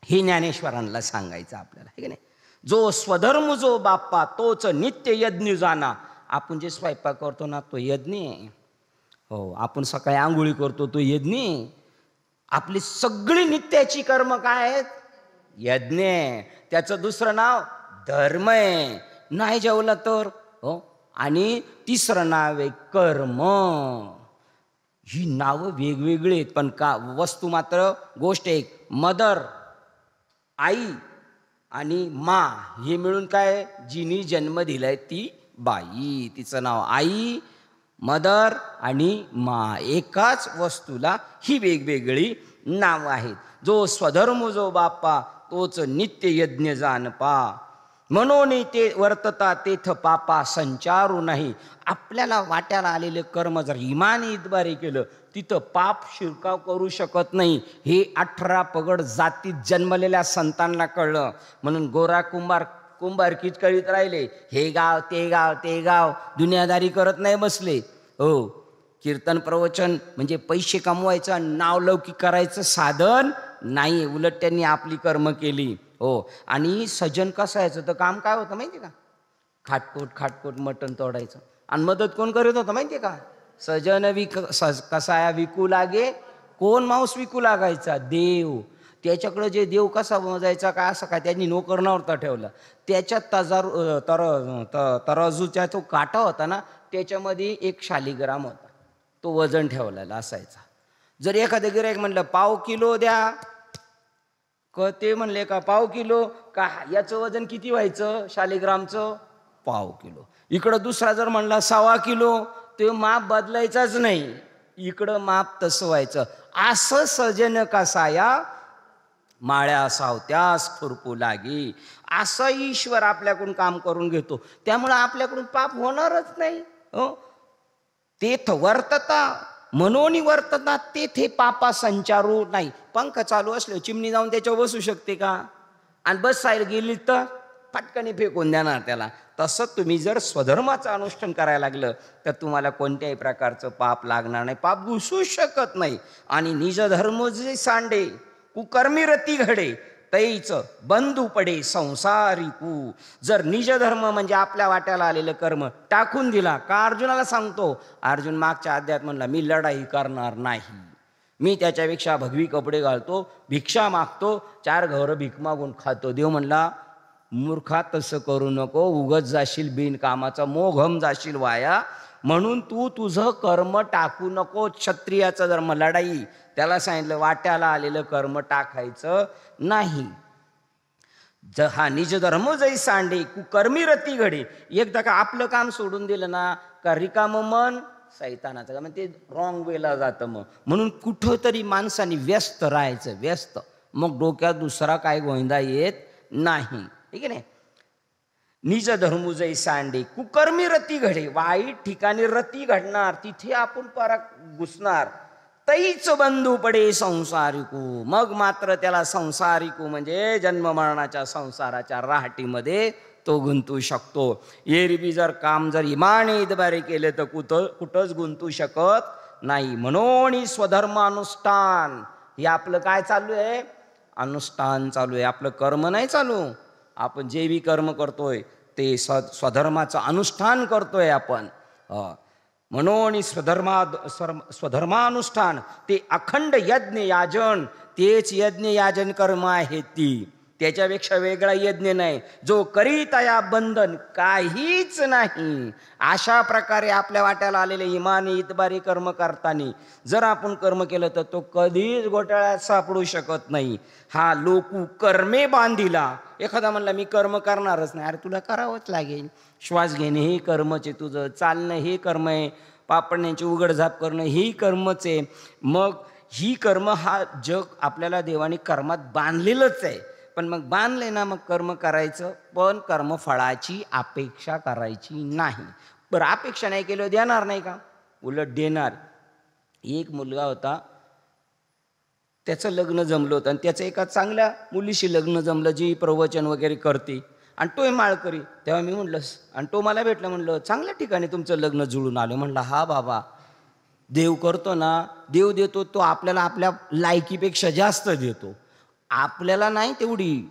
हे ज्ञानेश्वरांना सांगायचं आपल्याला, हे की नाही. जो स्वधर्म जो बाप्पा तोच नित्य यज्ञ जाणा. आपण जे स्वयंपाक करतो ना तो यज्ञ. हो, आपण सकाळी आंघोळी करतो तो यज्ञ. आपली सगळी नित्याची कर्म काय आहेत? यज्ञ. त्याचं दुसरं नाव धर्म आहे. नाही जेवला तर हो. आणि तिसरं नाव आहे कर्म. ही नावं वेगवेगळी आहेत पण का वस्तू मात्र गोष्ट एक. मदर आई आणि मा हे मिळून काय, जिनी जन्म दिलाय ती बाई, तिचं नाव आई. मदर आणि मा एकाच वस्तूला ही वेगवेगळी नावं आहेत. जो स्वधर्म जो बाप्पा तोच नित्य यज्ञ जाण पा. म्हणून ते वर्तता तेथ पापा संचारू नाही. आपल्याला वाट्याला आलेले कर्म जर इमानीद्वारे केलं तिथं पाप शिरकाव करू शकत नाही. हे 18 पगड जातीत जन्मलेल्या संतांना कळलं. म्हणून गोरा कुंभारकीच करीत राहिले. हे गाव ते गाव ते गाव, दुनियादारी करत नाही बसले. हो, कीर्तन प्रवचन म्हणजे पैसे कमवायचं नावलौकिक करायचं साधन नाही. उलट त्यांनी आपली कर्म केली. हो, आणि सजन कसायचं तर काम काय होतं माहिती का? खाटकोट मटण तोडायचं. आणि मदत कोण करत होतं माहिती का? सजन कसाया विकू लागे. कोण मांस विकू लागायचा? देव. त्याच्याकडे जे देव कसा मोजायचा काय असं काय त्यांनी नोकर नव्हता ठेवला. त्याच्यात तराजूच्या तो काटा होता ना, त्याच्यामध्ये 1 शालिग्राम होता. तो वजन ठेवलेला असायचा. जर एखादं गिऱ्हाईक म्हणलं 1/2 किलो द्या, ते म्हणले का 1/2 किलो का, याचं वजन किती व्हायचं शालिग्रामचं? 1/2 किलो. इकडं दुसरा जर म्हणला 1/2 किलो, ते माप बदलायचाच नाही, इकडं माप तसं व्हायचं. असं सजन कसाया माळ्या सावत्यास खुरपू लागी. असं ईश्वर आपल्याकडून काम करून घेतो. त्यामुळं आपल्याकडून पाप होणारच नाही. हो, तेथ वर्तता म्हणून वर्तता तेथे पापा संचारू नाही. पंख चालू असले चिमणी जाऊन त्याच्यावर बसू शकते का? आणि बसायला गेली तर फटकनी फेकून देणार त्याला. तसं तुम्ही जर स्वधर्माचं अनुष्ठान करायला लागलं तर तुम्हाला कोणत्याही प्रकारचं पाप लागणार नाही, पाप घुसू शकत नाही. आणि निज धर्म जे सांडे कुकर्मी रती घडे तैच बंधू पडे संसारिकू. जर निज धर्म म्हणजे आपल्या वाट्याला आलेलं कर्म टाकून दिला का, अर्जुनाला सांगतो, अर्जुन मागच्या अध्यायात म्हणला मी लढाई करणार नाही, मी त्याच्यापेक्षा भगवी कपडे घालतो, भिक्षा मागतो, 4 घरं भीक मागून खातो. देव म्हणला मूर्खा तसं करू नको, उगत जाशील बिनकामाचा, मोघम जाशील वाया. म्हणून तू तुझं कर्म टाकू नको. क्षत्रियाचा धर्म लढाई, त्याला सांगितलं वाट्याला आलेलं कर्म टाकायचं नाही. हा निज धर्म जै सांडे कुकर्मी रती घडे. एकदा का आपलं काम सोडून दिलं ना का रिकाम मन सैतानाचं का, म्हणजे ते रॉंग वेला जातं. मग म्हणून कुठंतरी माणसाने व्यस्त राहायचं, व्यस्त. मग डोक्यात दुसरा काय गोंधळ येत नाही, ठीक आहे. निज धर्म जै सांडे कुकर्मी रती घडे. वाईट ठिकाणी रती घडणार, तिथे आपण परत घुसणार. तैच बंधू पडे संसारिकू. मग मात्र त्याला संसारिकू म्हणजे जन्म मरणाच्या संसाराच्या राहटीमध्ये तो गुंतू शकतो. एरबी जर काम जर इमानीद्वारे केले तर कुठंच गुंतू शकत नाही. म्हणून स्वधर्म अनुष्ठान हे आपलं काय चालू आहे? अनुष्ठान चालू आहे. आपलं कर्म नाही चालू. आपण जे बी कर्म करतोय ते स्वधर्माचं अनुष्ठान करतोय आपण. म्हणून स्वधर्मानुष्ठान ते अखंड यज्ञ याजन, तेच यज्ञ याजन कर्म आहे ती. त्याच्यापेक्षा वेगळा यज्ञ नाही. जो करीता या बंधन काहीच नाही. अशा प्रकारे आपल्या वाट्याला आलेले इमानी इतबारी कर्म करताना जर आपण कर्म केलं तर तो कधीच घोटाळ्यात सापडू शकत नाही. हा लोकू कर्मे बांधिला. एखादा म्हणला मी कर्म करणारच नाही, अरे तुला करावंच लागेल. श्वास घेणे हे कर्मच आहे तुझं, चालणं हे कर्म आहे, पापण्याची उघडझाप करणं ही कर्मच आहे. मग ही कर्म हा जग आपल्याला देवाने कर्मात बांधलेलंच आहे. पण मग बांधले ना, मग कर्म करायचं, पण कर्मफळाची अपेक्षा करायची नाही. बरं अपेक्षा नाही केलं देणार नाही का? उलट देणार. एक मुलगा होता, त्याचं लग्न जमलं होतं आणि त्याचं एका चांगल्या मुलीशी लग्न जमलं जी प्रवचन वगैरे करते आणि तोही माळकरी. तेव्हा मी म्हटलं, आणि तो मला भेटलं, म्हणलं चांगल्या ठिकाणी तुमचं लग्न जुळून आलं. म्हणलं हा बाबा, देव करतो ना, देव देतो तो आपल्याला आपल्या लायकीपेक्षा जास्त देतो. आपल्याला नाही तेवढी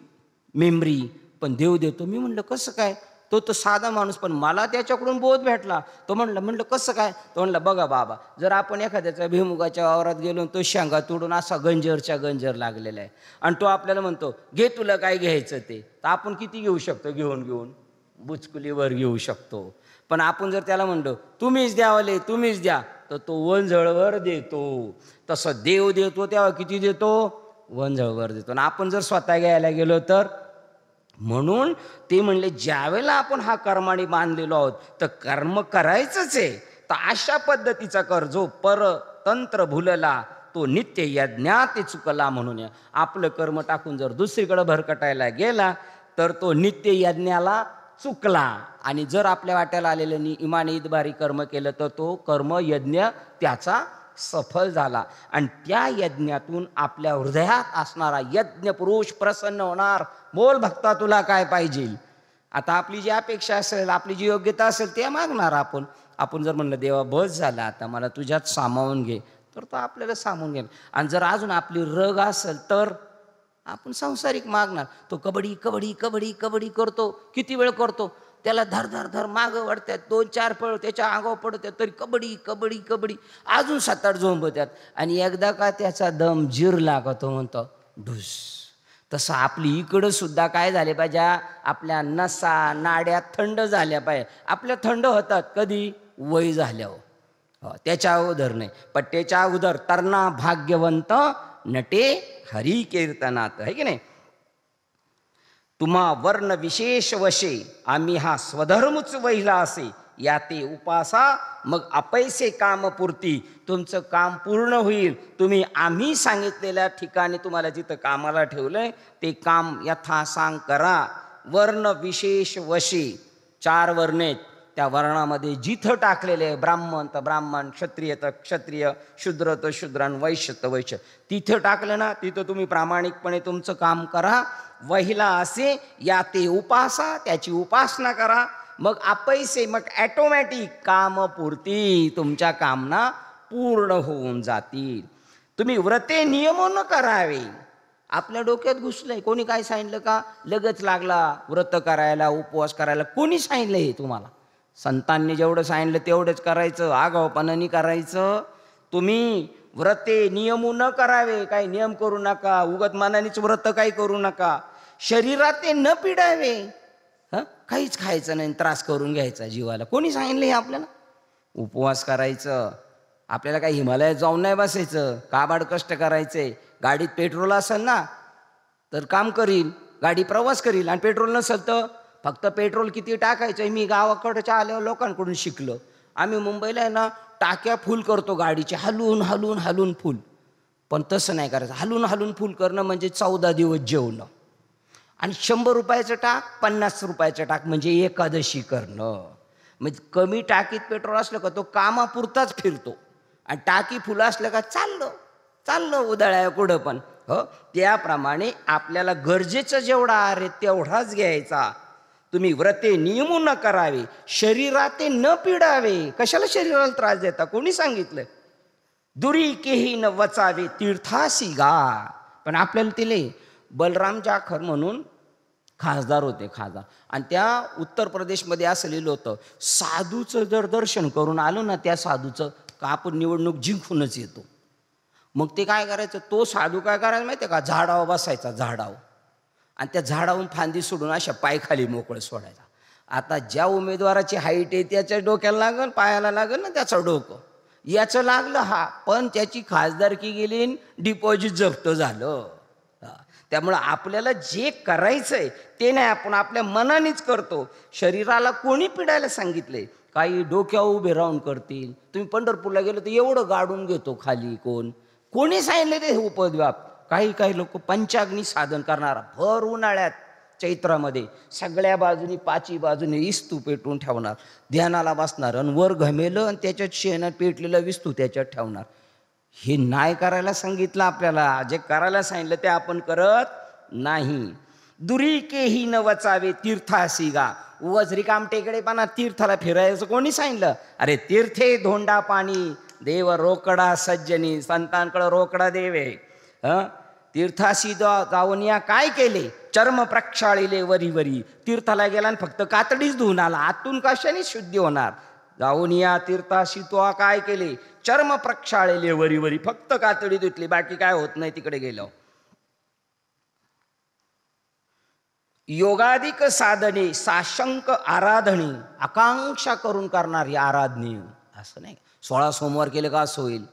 मेमरी, पण देव देतो. मी म्हणलं कसं काय? तो साधा माणूस, पण मला त्याच्याकडून बोध भेटला. तो म्हणलं कसं काय? तो म्हणलं बघा बाबा, जर आपण एखाद्याच्या भिमुगाच्या वावरात गेलो, तो शेंगा तोडून असा गंजरच्या गंजर लागलेला आहे आणि तो आपल्याला म्हणतो घे तुला काय घ्यायचं ते, तर आपण किती घेऊ शकतो? घेऊन बुचकुलीवर घेऊ शकतो. पण आपण जर त्याला म्हणतो तुम्हीच द्यावले, तुम्हीच द्या, तर तो वंजळवर देतो. तसं देव देतो तेव्हा किती देतो? वंजळवर देतो. आणि आपण जर स्वतः घ्यायला गेलो तर, म्हणून ते म्हणले ज्यावेळेला आपण हा कर्माने बांधलेलो आहोत तर कर्म करायचंच आहे. तर अशा पद्धतीचा कर जो परतंत्र भुलला तो नित्य यज्ञात चुकला. म्हणून आपलं कर्म टाकून जर दुसरीकडे भरकटायला गेला तर तो नित्य यज्ञाला चुकला. आणि जर आपल्या वाट्याला आलेलं इमानी इतबारी कर्म केलं तर तो कर्म यज्ञ त्याचा सफल झाला. आणि त्या यज्ञातून आपल्या हृदयात असणारा यज्ञ पुरुष प्रसन्न होणार. बोल भक्ता तुला काय पाहिजे? आता आपली जी अपेक्षा असेल, आपली जी योग्यता असेल ते मागणार आपण जर म्हणलं देवा बस झाला आता मला तुझ्यात सामावून घे, तर तो आपल्याला सामावून घे. आणि जर अजून आपली रग असेल तर आपण सांसारिक मागणार. तो कबड्डी कबड्डी कबड्डी कबड्डी करतो. किती वेळ करतो? त्याला धर धर धर मागं वाढतात, 2-4 पळ त्याच्या अंगावर पडतात, तरी कबड्डी कबड्डी कबड्डी अजून 7-8 झोंबतात. आणि एकदा का त्याचा दम जिरला का तो म्हणतो ढुस. तसं आपली इकडं सुद्धा काय झाले पाहिजे? आपल्या नसा नाड्या थंड झाल्या पाहिजे. आपल्या थंड होतात कधी? वय झाल्यावर, त्याच्या अगोदर नाही. पट्टेच्या अगोदर तरणा भाग्यवंत नटे हरी कीर्तनात, आहे की नाही? तुम्हा वर्ण विशेष वशे आम्ही हा स्वधर्मच वहिला असे, या ते उपासा मग अपैसे कामपूर्ती. तुमचं काम पूर्ण होईल. तुम्ही आम्ही सांगितलेल्या ठिकाणी तुम्हाला जिथं कामाला ठेवलंय ते काम यथासांग करा. वर्ण विशेष वशे 4 वर्ण आहेत. त्या वर्णामध्ये जिथं टाकलेले आहे, ब्राह्मण तर ब्राह्मण, क्षत्रिय तर क्षत्रिय, शूद्र तर शूद्र, वैश्य तर वैश्य, तिथं टाकलं ना, तिथं तुम्ही प्रामाणिकपणे तुमचं काम करा. वहिला असे या ते उपासा, त्याची उपासना करा. मग अपैसे, मग ॲटोमॅटिक कामपूर्ती, तुमच्या कामना पूर्ण होऊन जातील. तुम्ही व्रते नियम न करावे. आपल्या डोक्यात घुसलंय, कोणी काय सांगितलं का? लगेच लागला व्रत करायला, उपवास करायला. कोणी सांगितलं हे तुम्हाला? संतांनी जेवढं सांगितलं तेवढंच करायचं, आगाऊपणाने करायचं. तुम्ही व्रते नियमू न करावे, काही नियम करू नका, उगत मानानेच व्रत काही करू नका. शरीरात न पिडावे, काहीच खायचं नाही, त्रास करून घ्यायचा जीवाला. कोणी सांगितलं हे आपल्याला? उपवास करायचं. आपल्याला काही हिमालयात जाऊन नाही बसायचं, काबाड कष्ट करायचे. गाडीत पेट्रोल असेल ना तर काम करील, गाडी प्रवास करील. आणि पेट्रोल नसेल तर फक्त पेट्रोल किती टाकायचं. मी गावाकडच्या आल्यावर लोकांकडून शिकलो. आम्ही मुंबईला आहे ना, टाक्या फुल करतो गाडीचे, हलून हलून हलून फुल. पण तसं नाही करायचं. हलून हलून फुल करणं म्हणजे 14 दिवस जेवणं. आणि 100 रुपयाचं टाक, 50 रुपयाचं टाक म्हणजे एकादशी करणं. म्हणजे कमी टाकीत पेट्रोल असलं का तो कामापुरताच फिरतो, आणि टाकी फुलं असलं का चाललं उधळाया कुठं पण. त्याप्रमाणे आपल्याला गरजेचं जेवढा आहे तेवढाच घ्यायचा. तुम्ही व्रते नियमू न करावे, शरीराते न पिडावे. कशाला शरीराला त्रास देता? कोणी सांगितलं? दुरी केही न वचावे तीर्थासी गा. पण आपल्याला तिले बलराम जाखर म्हणून खासदार होते, खासदार. आणि त्या उत्तर प्रदेशमध्ये असं लिहिलं होतं, साधूचं जर दर्शन करून आलो ना, त्या साधूचं का आपण निवडणूक जिंकूनच येतो. मग ते काय करायचं? तो साधू काय करायचं माहिती आहे का? झाडावर बसायचा, झाडावर. आणि त्या झाडावरून फांदी सोडून अशा पायखाली मोकळं सोडायचा. आता ज्या उमेदवाराची हाईट आहे त्याच्या डोक्याला लागल, पायाला लागल ना त्याचं डोकं. याचं लागलं हा, पण त्याची खासदारकी गेली, डिपॉझिट जप्त झालं. त्यामुळं आपल्याला जे करायचंय ते नाही, आपण आपल्या मनानेच करतो. शरीराला कोणी पिडायला सांगितलंय? काही डोक्यावर उभे राहून करतील. तुम्ही पंढरपूरला गेलो तर एवढं गाडून घेतो खाली, कोणी सांगितले ते उपद्व्याप? काही लोक पंचाग्नी साधन करणार भर उन्हाळ्यात चैत्रामध्ये, सगळ्या बाजूनी पाची बाजूने इस्तू पेटवून ठेवणार, ध्यानाला बसणार आणि वर घमेलं आणि त्याच्यात शेणात पेटलेलं विस्तू त्याच्यात ठेवणार. हे नाही करायला सांगितलं आपल्याला. जे करायला सांगितलं ते आपण करत नाही. दुरीकेही न वचावे तीर्थासी गा. उगाच रिकाम टेकडेपणा तीर्थाला फिरायचं कोणी सांगितलं? अरे तीर्थे धोंडा पाणी, देव रोकडा सज्जनी. संतांकडे रोकडा देवे. तीर्थाशी जाऊन या काय केले? चर्म प्रक्षाळिले वरी वरी. तीर्थाला गेला आणि फक्त कातडीच धुवून आला, आतून कशाने शुद्धी होणार? जाऊन या तीर्थाशी तो काय केले? चर्म प्रक्षाळिले वरी वरी. फक्त कातडी धुतली, बाकी काय होत नाही तिकडे गेलो. योगाधिक साधने साशंक आराधने. आकांक्षा करून करणारी आराधने. असं नाही 16 सोमवार केले का असं होईल,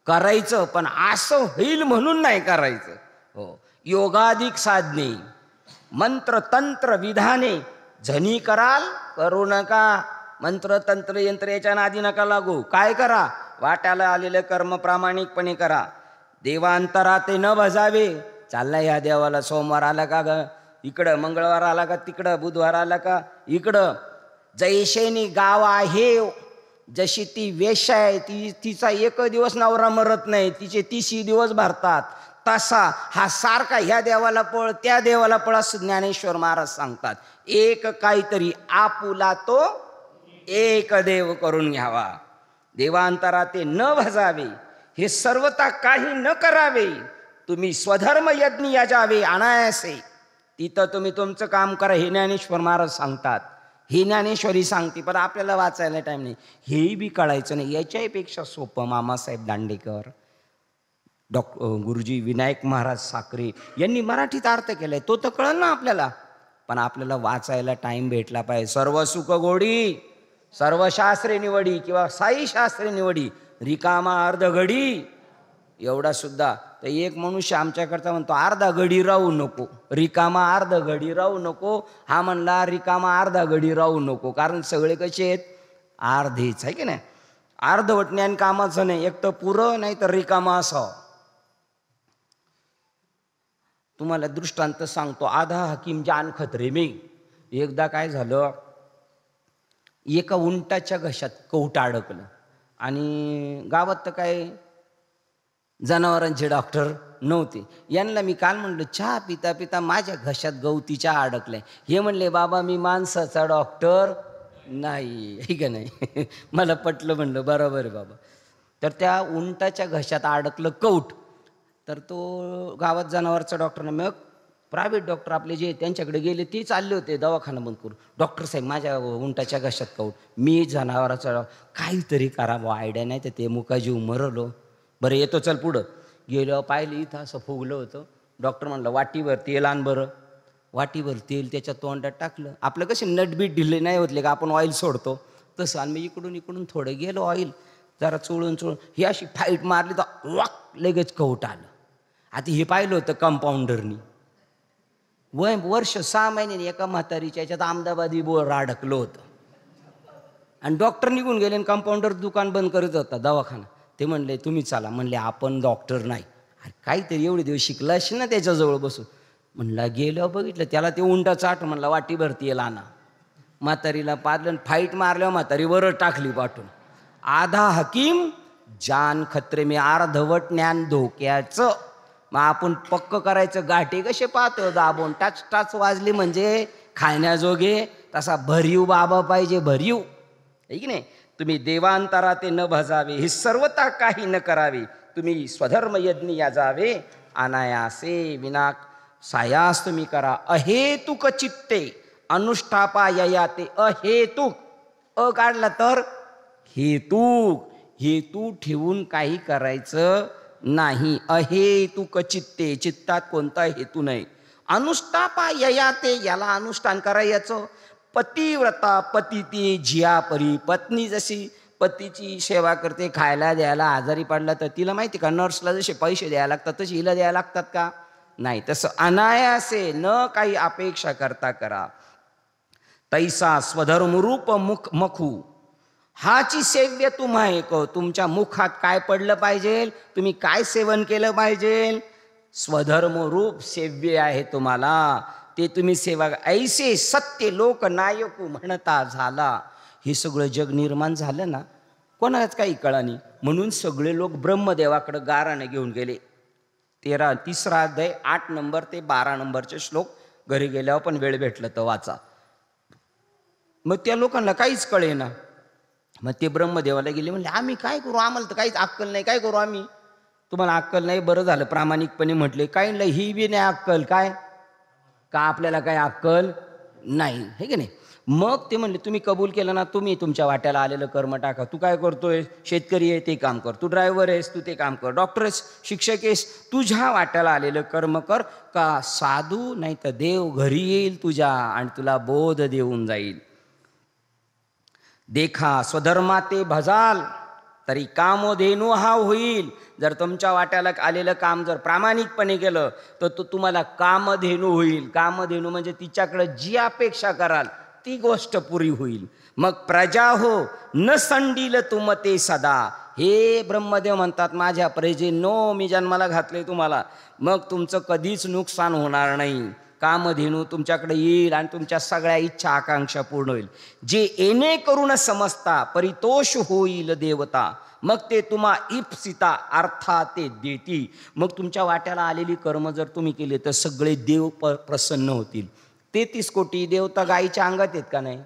करायचं, पण असं होईल म्हणून नाही करायचं. हो, योगाधिक साधने, मंत्र तंत्र विधाने झनी कराल करू नका. मंत्र तंत्र यंत्र याच्या नादी नका लागू. काय करा? वाट्याला आलेलं कर्म प्रामाणिकपणे करा. देवांतरा ते न भजावे. चाललाय या देवाला, सोमवार आला का ग इकडं, मंगळवार आला का तिकडं, बुधवार आला का इकडं. जैशेनी गाव आहे, जशी ती वेश्या आहे, तिचा एक दिवस नवरा मरत नाही, तिचे 30 दिवस भरतात. तसा हा सारखा ह्या देवाला पळ त्या देवाला पळ असं ज्ञानेश्वर महाराज सांगतात. एक काहीतरी आपुला तो एक देव करून घ्यावा. देवांतरा ते न भजावे, हे सर्वता काही न करावे. तुम्ही स्वधर्म यज्ञ याजावे अनायासे. तिथं तुम्ही तुमचं काम करा, हे ज्ञानेश्वर महाराज सांगतात. ही ज्ञानेश्वरी सांगते, पण आपल्याला वाचायला टाइम नाही. हेही बी कळायचं नाही. याच्यापेक्षा सोपं मामासाहेब दांडेकर, गुरुजी विनायक महाराज साखरे यांनी मराठीत अर्थ केलाय. तो तर कळलं ना आपल्याला, पण आपल्याला वाचायला टाइम भेटला पाहिजे. सर्व सुख गोडी सर्व शास्त्रे निवडी, किंवा साई शास्त्रे निवडी, रिकामा अर्ध घडी एवढा सुद्धा. तर एक मनुष्य आमच्याकरता म्हणतो अर्धा घडी राहू नको, रिकामा अर्ध घडी राहू नको. हा म्हणला रिकामा अर्धा घडी राहू नको, कारण सगळे कसे आहेत? अर्धेच आहे की नाही. अर्धवट ज्ञान कामाचं नाही, एक तर पुरं नाही तर रिकामा असावं. तुम्हाला दृष्टांत सांगतो. आधा हकीम जान खत्रे मी. एकदा काय झालं, एका उंटाच्या घशात कवट अडकलं, आणि गावात तर काय जनावरांचे डॉक्टर नव्हते. यांना मी काल म्हणलं चहा पिता पिता माझ्या घशात गवती चहा अडकलाय. हे म्हणले बाबा मी माणसाचा डॉक्टर नाही, हे का नाही. मला पटलं, म्हणलं बरोबर आहे बाबा. तर त्या उंटाच्या घशात अडकलं कवट. तर तो गावात जनावरचा डॉक्टर नाही, मग प्रायव्हेट डॉक्टर आपले जे त्यांच्याकडे गेले, ते चालले होते दवाखाना बंद करून. डॉक्टर साहेब माझ्या उंटाच्या घशात कवट, मी जनावराचा काहीतरी करावं, आयडिया नाही तर ते मुकाजीव मरलो. बरं येतो चल पुढं. गेलो, पाहिलं इथं असं फुगलं होतं. डॉक्टर म्हणलं वाटीभर तेल आण बरं. वाटीभर तेल त्याच्या तोंडात टाकलं. आपलं कसे नटबीट ढिले नाही होतले का, आपण ऑइल सोडतो तसं. आणि मी इकडून थोडं गेलो, ऑइल जरा चोळून ही अशी फाईट मारली तर वाक लगेच कवट आलं. आता हे पाहिलं होतं कंपाऊंडरनी. वर्ष 6 महिन्याने एका म्हातारीच्या याच्यात अहमदाबादी बोर अडकलं होतं, आणि डॉक्टर निघून गेले, आणि कंपाऊंडर दुकान बंद करत होता, दवाखाना. ते म्हणले तुम्ही चला. म्हणले आपण डॉक्टर नाही. अरे काहीतरी एवढे दिवस शिकला असेल ना त्याच्याजवळ बसून. म्हणला गेलं, बघितलं त्याला ते उंटाचं आठ. म्हणला वाटी भरती येईल आणा. म्हातारीला पाडलं, फाईट मारल्यावर म्हातारी वर टाकली पाठवून. आधा हकीम जान खत्रे मी. अर्धवट ज्ञान धोक्याचं. मग आपण पक्क करायचं. गाठी कसे पाहतो दाबून, टाच टाच वाजली म्हणजे खाण्याजोगे. तसा भरीव बाबा पाहिजे, भरीव, आहे की नाही. तुम्ही देवांतरा ते न भजावे, हे सर्वता काही न करावे. तुम्ही स्वधर्म यज्ञ याजावे अनायासे. विना सायास तुम्ही करा. अहेतुक चित्ते अनुष्ठापा यया ते. अहेतुक, अ काढला तर हेतुक, हेतू ठेवून काही करायचं नाही. अहेतुक चित्ते, चित्तात कोणता हेतू नाही. अनुष्ठापा ययाते, याला अनुष्ठान करायचं. पतिव्रता पतिते जिया परी, पत्नी जशी पतीची सेवा करते, खायला द्यायला, आजारी पडला तर तिला माहिती का नर्सला जसे पैसे द्यायला लागतात तसे हिला द्यायला लागतात का? नाही. तसं अनायासे न काही अपेक्षा करता करा. तैसा स्वधर्मरूप मखू, हाची सेव्य तुम्हा एक. तुमच्या मुखात काय पडलं पाहिजे, तुम्ही काय सेवन केलं पाहिजे, स्वधर्मरूप सेव्य आहे तुम्हाला, ते तुम्ही सेवा. ऐसे सत्य लोक नायकू म्हणता झाला. हे सगळं जग निर्माण झालं ना, कोणालाच काही कळा नाही, म्हणून सगळे लोक ब्रह्मदेवाकडे गाराने घेऊन गेले. 3रा अध्याय 8 नंबर ते 12 नंबरचे श्लोक घरी गेल्यावर पण वेळ भेटलं तर वाचा. मग त्या लोकांना काहीच कळे ना. मग ते ब्रह्मदेवाला गेले, म्हणले आम्ही काय करू, आम्हाला तर काहीच अक्कल नाही, काय करू आम्ही. तुम्हाला अक्कल नाही, बरं झालं प्रामाणिकपणे म्हटले. काही नाही, ही बी नाही अक्कल, काय का आपल्याला काय अक्कल नाही, हे की नाही. मग ते म्हणले तुम्ही कबूल केलं ना, तुम्ही तुमच्या वाट्याला आलेलं कर्म टाका. तू काय करतोय, शेतकरी आहे ते काम कर, तू ड्रायव्हर आहेस तू ते काम कर, डॉक्टर आहेस, शिक्षक आहेस, तुझ्या वाट्याला आलेलं कर्म कर. का साधू नाही तर देव घरी येईल तुझ्या आणि तुला बोध देऊन जाईल. देखा स्वधर्माते भजाल तरी कामधेनू हा होईल. जर तुमच्या वाट्याला आलेलं काम जर प्रामाणिकपणे केलं तर तो तुम्हाला कामधेनू होईल. कामधेनू म्हणजे तिच्याकडे जी अपेक्षा कराल ती गोष्ट पुरी होईल. मग प्रजा हो न संडील तुमते सदा. हे ब्रह्मदेव म्हणतात माझ्या प्रजेनो, मी जन्माला घातले तुम्हाला, मग तुमचं कधीच नुकसान होणार नाही. कामधेनू तुमच्याकडे येईल आणि तुमच्या सगळ्या इच्छा आकांक्षा पूर्ण होईल. जे येणे करून समजता परितोष होईल देवता, मग ते तुम्हा इप्सिता अर्थात ते देती. मग तुमच्या वाट्याला आलेली कर्म जर तुम्ही केले तर सगळे देव प्रसन्न होतील. 33 कोटी देवता गायीच्या अंगात आहेत का नाही,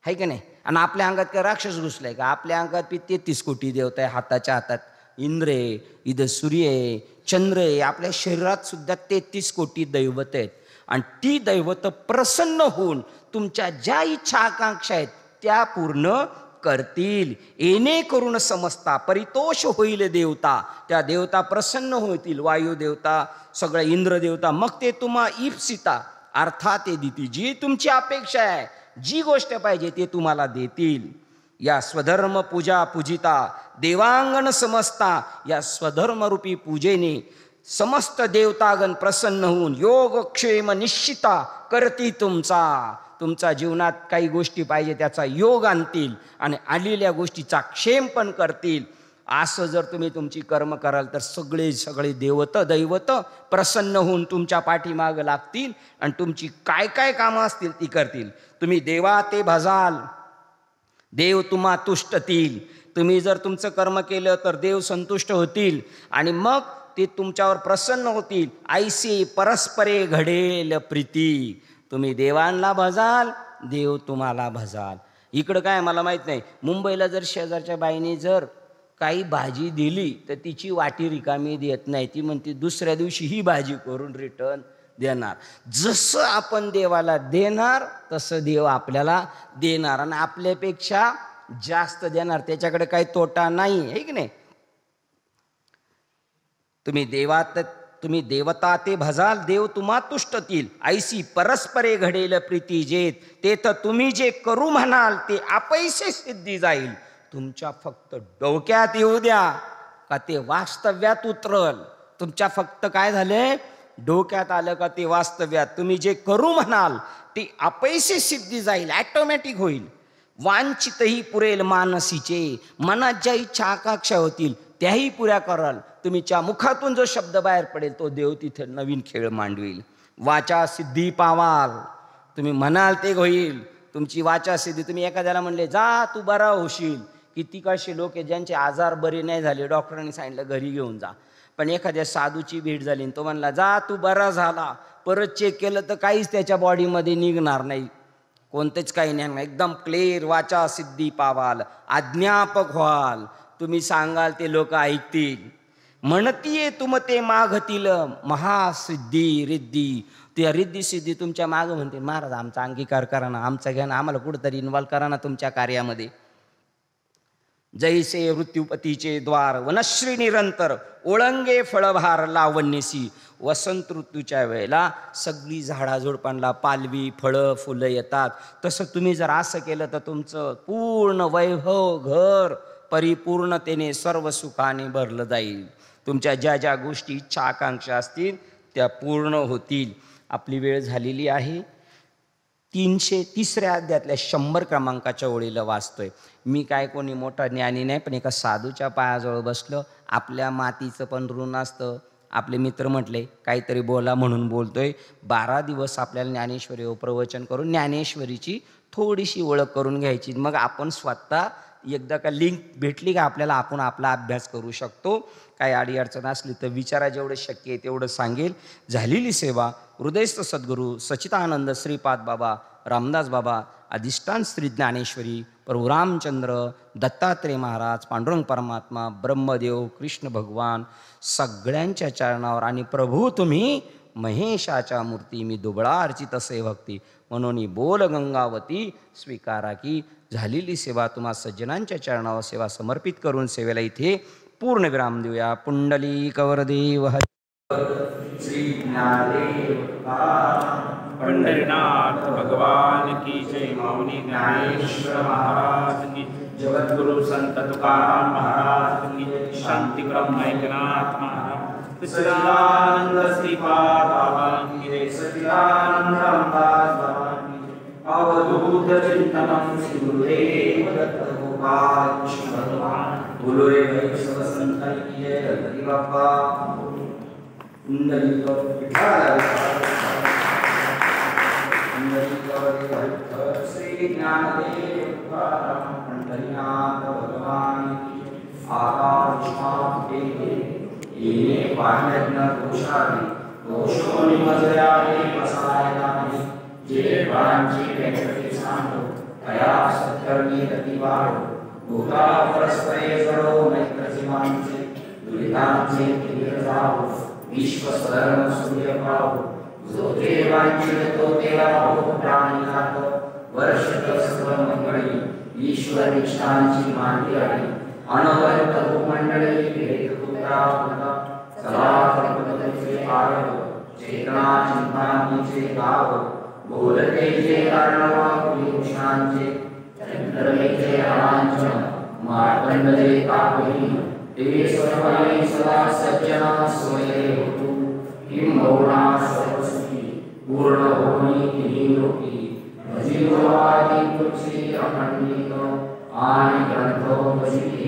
आहे का नाही. आणि आपल्या अंगात काय राक्षस घुसलाय का? आपल्या अंगात 33 कोटी देवता आहे. हाताच्या हातात इंद्र आहे, इथं सूर्य आहे, चंद्र आहे. आपल्या शरीरात सुद्धा 33 कोटी दैवत आहेत. आणि ती दैवत प्रसन्न होऊन तुमच्या ज्या इच्छा आकांक्षा आहेत त्या पूर्ण करतील. येणे करून समजता परितोष होईल देवता, त्या देवता प्रसन्न होतील. वायू देवता, सगळ्या इंद्र देवता. मग ते तुम्हा इप्सिता अर्थात ते देतील. जी तुमची अपेक्षा आहे, जी गोष्ट पाहिजे ते तुम्हाला देतील. या स्वधर्म पूजा पूजिता देवांगण समजता. या स्वधर्मरूपी पूजेने समस्त देवतागण प्रसन्न होऊन योगक्षेम निश्चिता करती तुमचा. तुमच्या जीवनात काही गोष्टी पाहिजे त्याचा योग आणतील आणि आलेल्या गोष्टीचा क्षेम पण करतील. असं जर तुम्ही तुमची कर्म कराल तर सगळे देवत दैवत प्रसन्न होऊन तुमच्या पाठीमाग लागतील आणि तुमची काय काय कामं असतील ती करतील. तुम्ही देवा ते भजाल, देव तुम्हा तुष्टतील. तुम्ही जर तुमचं कर्म केलं तर देव संतुष्ट होतील आणि मग ते तुमच्यावर प्रसन्न होतील. ऐसे परस्परे घडेल प्रीती. तुम्ही देवांना भजाल, देव तुम्हाला भजाल. इकडं काय मला माहित नाही, मुंबईला जर शेजारच्या बाईने जर काही भाजी दिली तर तिची वाटी रिकामी देत नाही. ती म्हणते दुसऱ्या दिवशी ही भाजी करून रिटर्न देणार. जसं आपण देवाला देणार तसं देव आपल्याला देणार आणि आपल्यापेक्षा जास्त देणार. त्याच्याकडे काही तोटा नाही, आहे की नाही. तुम्ही देवता ते भजाल, देव तुम्हा तुष्टतील. ऐसी परस्परे घडेल प्रीती जेत. ते तर तुम्ही जे करू म्हणाल ते अपैसे सिद्धी जाईल. तुमच्या फक्त डोक्यात येऊ द्या का ते वास्तव्यात उतरल. तुमच्या फक्त काय झाले, डोक्यात आलं का ते वास्तव्यात. तुम्ही जे करू म्हणाल ते अपैसे सिद्धी जाईल, ॲटोमॅटिक होईल. वांछितही पुरेल मानसीचे. मनात ज्या इच्छा आकांक्षा होतील त्याही पुऱ्या कराल. तुमच्या मुखातून जो शब्द बाहेर पडेल तो देव तिथे नवीन खेळ मांडविल. वाचा सिद्धी पावाल. तुम्ही म्हणाल ते होईल. तुमची वाचा सिद्धी. तुम्ही एखाद्याला म्हणले जा तू बरा होशील, किती कसे लोक आहेत ज्यांचे आजार बरे नाही झाले, डॉक्टरांनी सांगितलं घरी घेऊन जा. पण एखाद्या साधूची भेट झाली आणि तो म्हणला जा तू बरा झाला, परत चेक केलं तर काहीच त्याच्या बॉडीमध्ये निघणार नाही, कोणतेच काही नाही, एकदम क्लिअर. वाचा सिद्धी पावाल, अज्ञापक व्हाल. तुम्ही सांगाल ते लोक ऐकतील. म्हणतीये तुमते मागतील महासिद्धी रिद्धी. त्या रिद्धी सिद्धी तुमच्या माग म्हणते महाराज आमचा अंगीकार करा ना, आमचा घ्या ना, आम्हाला कुठंतरी इन्व्हॉल्व करा ना तुमच्या कार्यामध्ये. जैसे मृत्युपतीचे द्वार वनश्री निरंतर ओळंगे फळभार लावण्यसी. वसंत ऋतूच्या वेळेला सगळी झाडाझुडपांना पालवी फळं फुलं येतात. तसं तुम्ही जर असं केलं तर तुमचं पूर्ण वैभव घर परिपूर्णतेने सर्व सुखाने भरलं जाईल. तुमच्या ज्या ज्या गोष्टी इच्छा आकांक्षा असतील त्या पूर्ण होतील. आपली वेळ झालेली आहे. 303 अध्यायातल्या 100 क्रमांकाच्या ओळीला वाचतोय. मी काय कोणी मोठा ज्ञानी नाही, पण एका साधूच्या पायाजवळ बसलं. आपल्या मातीचं पण ऋण असतं. आपले मित्र म्हटले काहीतरी बोला म्हणून बोलतोय. 12 दिवस आपल्याला ज्ञानेश्वरी प्रवचन करून ज्ञानेश्वरीची थोडीशी ओळख करून घ्यायची. मग आपण स्वतः एकदा का लिंक भेटली का आपल्याला आपण आपला अभ्यास करू शकतो. काही अडीअडचण असली तर विचारा, जेवढं शक्य आहे तेवढं सांगेल. झालेली सेवा हृदयस्थ सद्गुरू सच्चिदानंद श्रीपाद बाबा, रामदास बाबा, अधिष्ठान श्री ज्ञानेश्वरी, प्रभू रामचंद्र, दत्तात्रेय महाराज, पांडुरंग परमात्मा, ब्रह्मदेव, कृष्ण भगवान सगळ्यांच्या चरणावर. आणि प्रभू तुम्ही महेशाच्या मूर्ती, मी दुबळा अर्चित असे भक्ती, म्हणून बोल गंगावती स्वीकारा की. झालेली सेवा तुम्हा सज्जनांच्या चरणावर सेवा समर्पित करून सेवेला इथे पूर्ण विराम देऊया. पुंडली कवरदेव हरी श्री ज्ञानदेव पंढरीनाथ भगवान की जय. मौनी ज्ञानेश्वर महाराज की, जगद्गुरु संत तुकाराम महाराज की, शांति ब्रह्म एकनाथ महाराज, सच्चिदानंद श्रीपाद बाबा की जय, सच्चिदानंद रामदास बाबा की जय. अवधूत चिंतनम श्री गुरुदेव दत्त गोपाल कृष्ण भगवान, बोलो रे वैष्णव संत की जय. हरि बाबा कुंडली श्री ज्ञानदेव पंढरीनाथ भगवान की. आकाश येणे पाण्यातन दोषाने दोषोनी मजयाने पसायनाने, जे बाळांची व्यक्ती सांडो तया सत्कर्मी गती वाढो. भूता परस्परे जडो मैत्र जीवांचे, दुरितांचे तीर जावो, विश्व सधर्म सूर्य पावो. जो देवांचे तो देवा हो प्राणी जातो, वर्षत सर्व मंगळी ईश्वर इष्टांची मांडी आली. अनवरत भूमंडळी भेदपुत्रा होता, सदा कल्पतरुचे आरव, चेतना चिंतामणीचे गाव. बोलते जे अर्णवा कुलीभूषणांचे, चंद्रमेचे अवांचन मार्तंडले कापही. ते सर्वांनी सदा सज्जना सोयरे होतू, किंबहुना सर्वसुखी पूर्ण होनी तिन्ही लोकी. भजिवादी तुलसी अखंडित आणि ग्रंथो भजिते,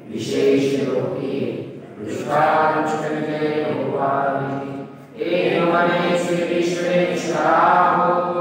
विशेष लोकी दृष्टानुष्ठविजय भोपाली. एक मने श्री विश्वेश्वरा हो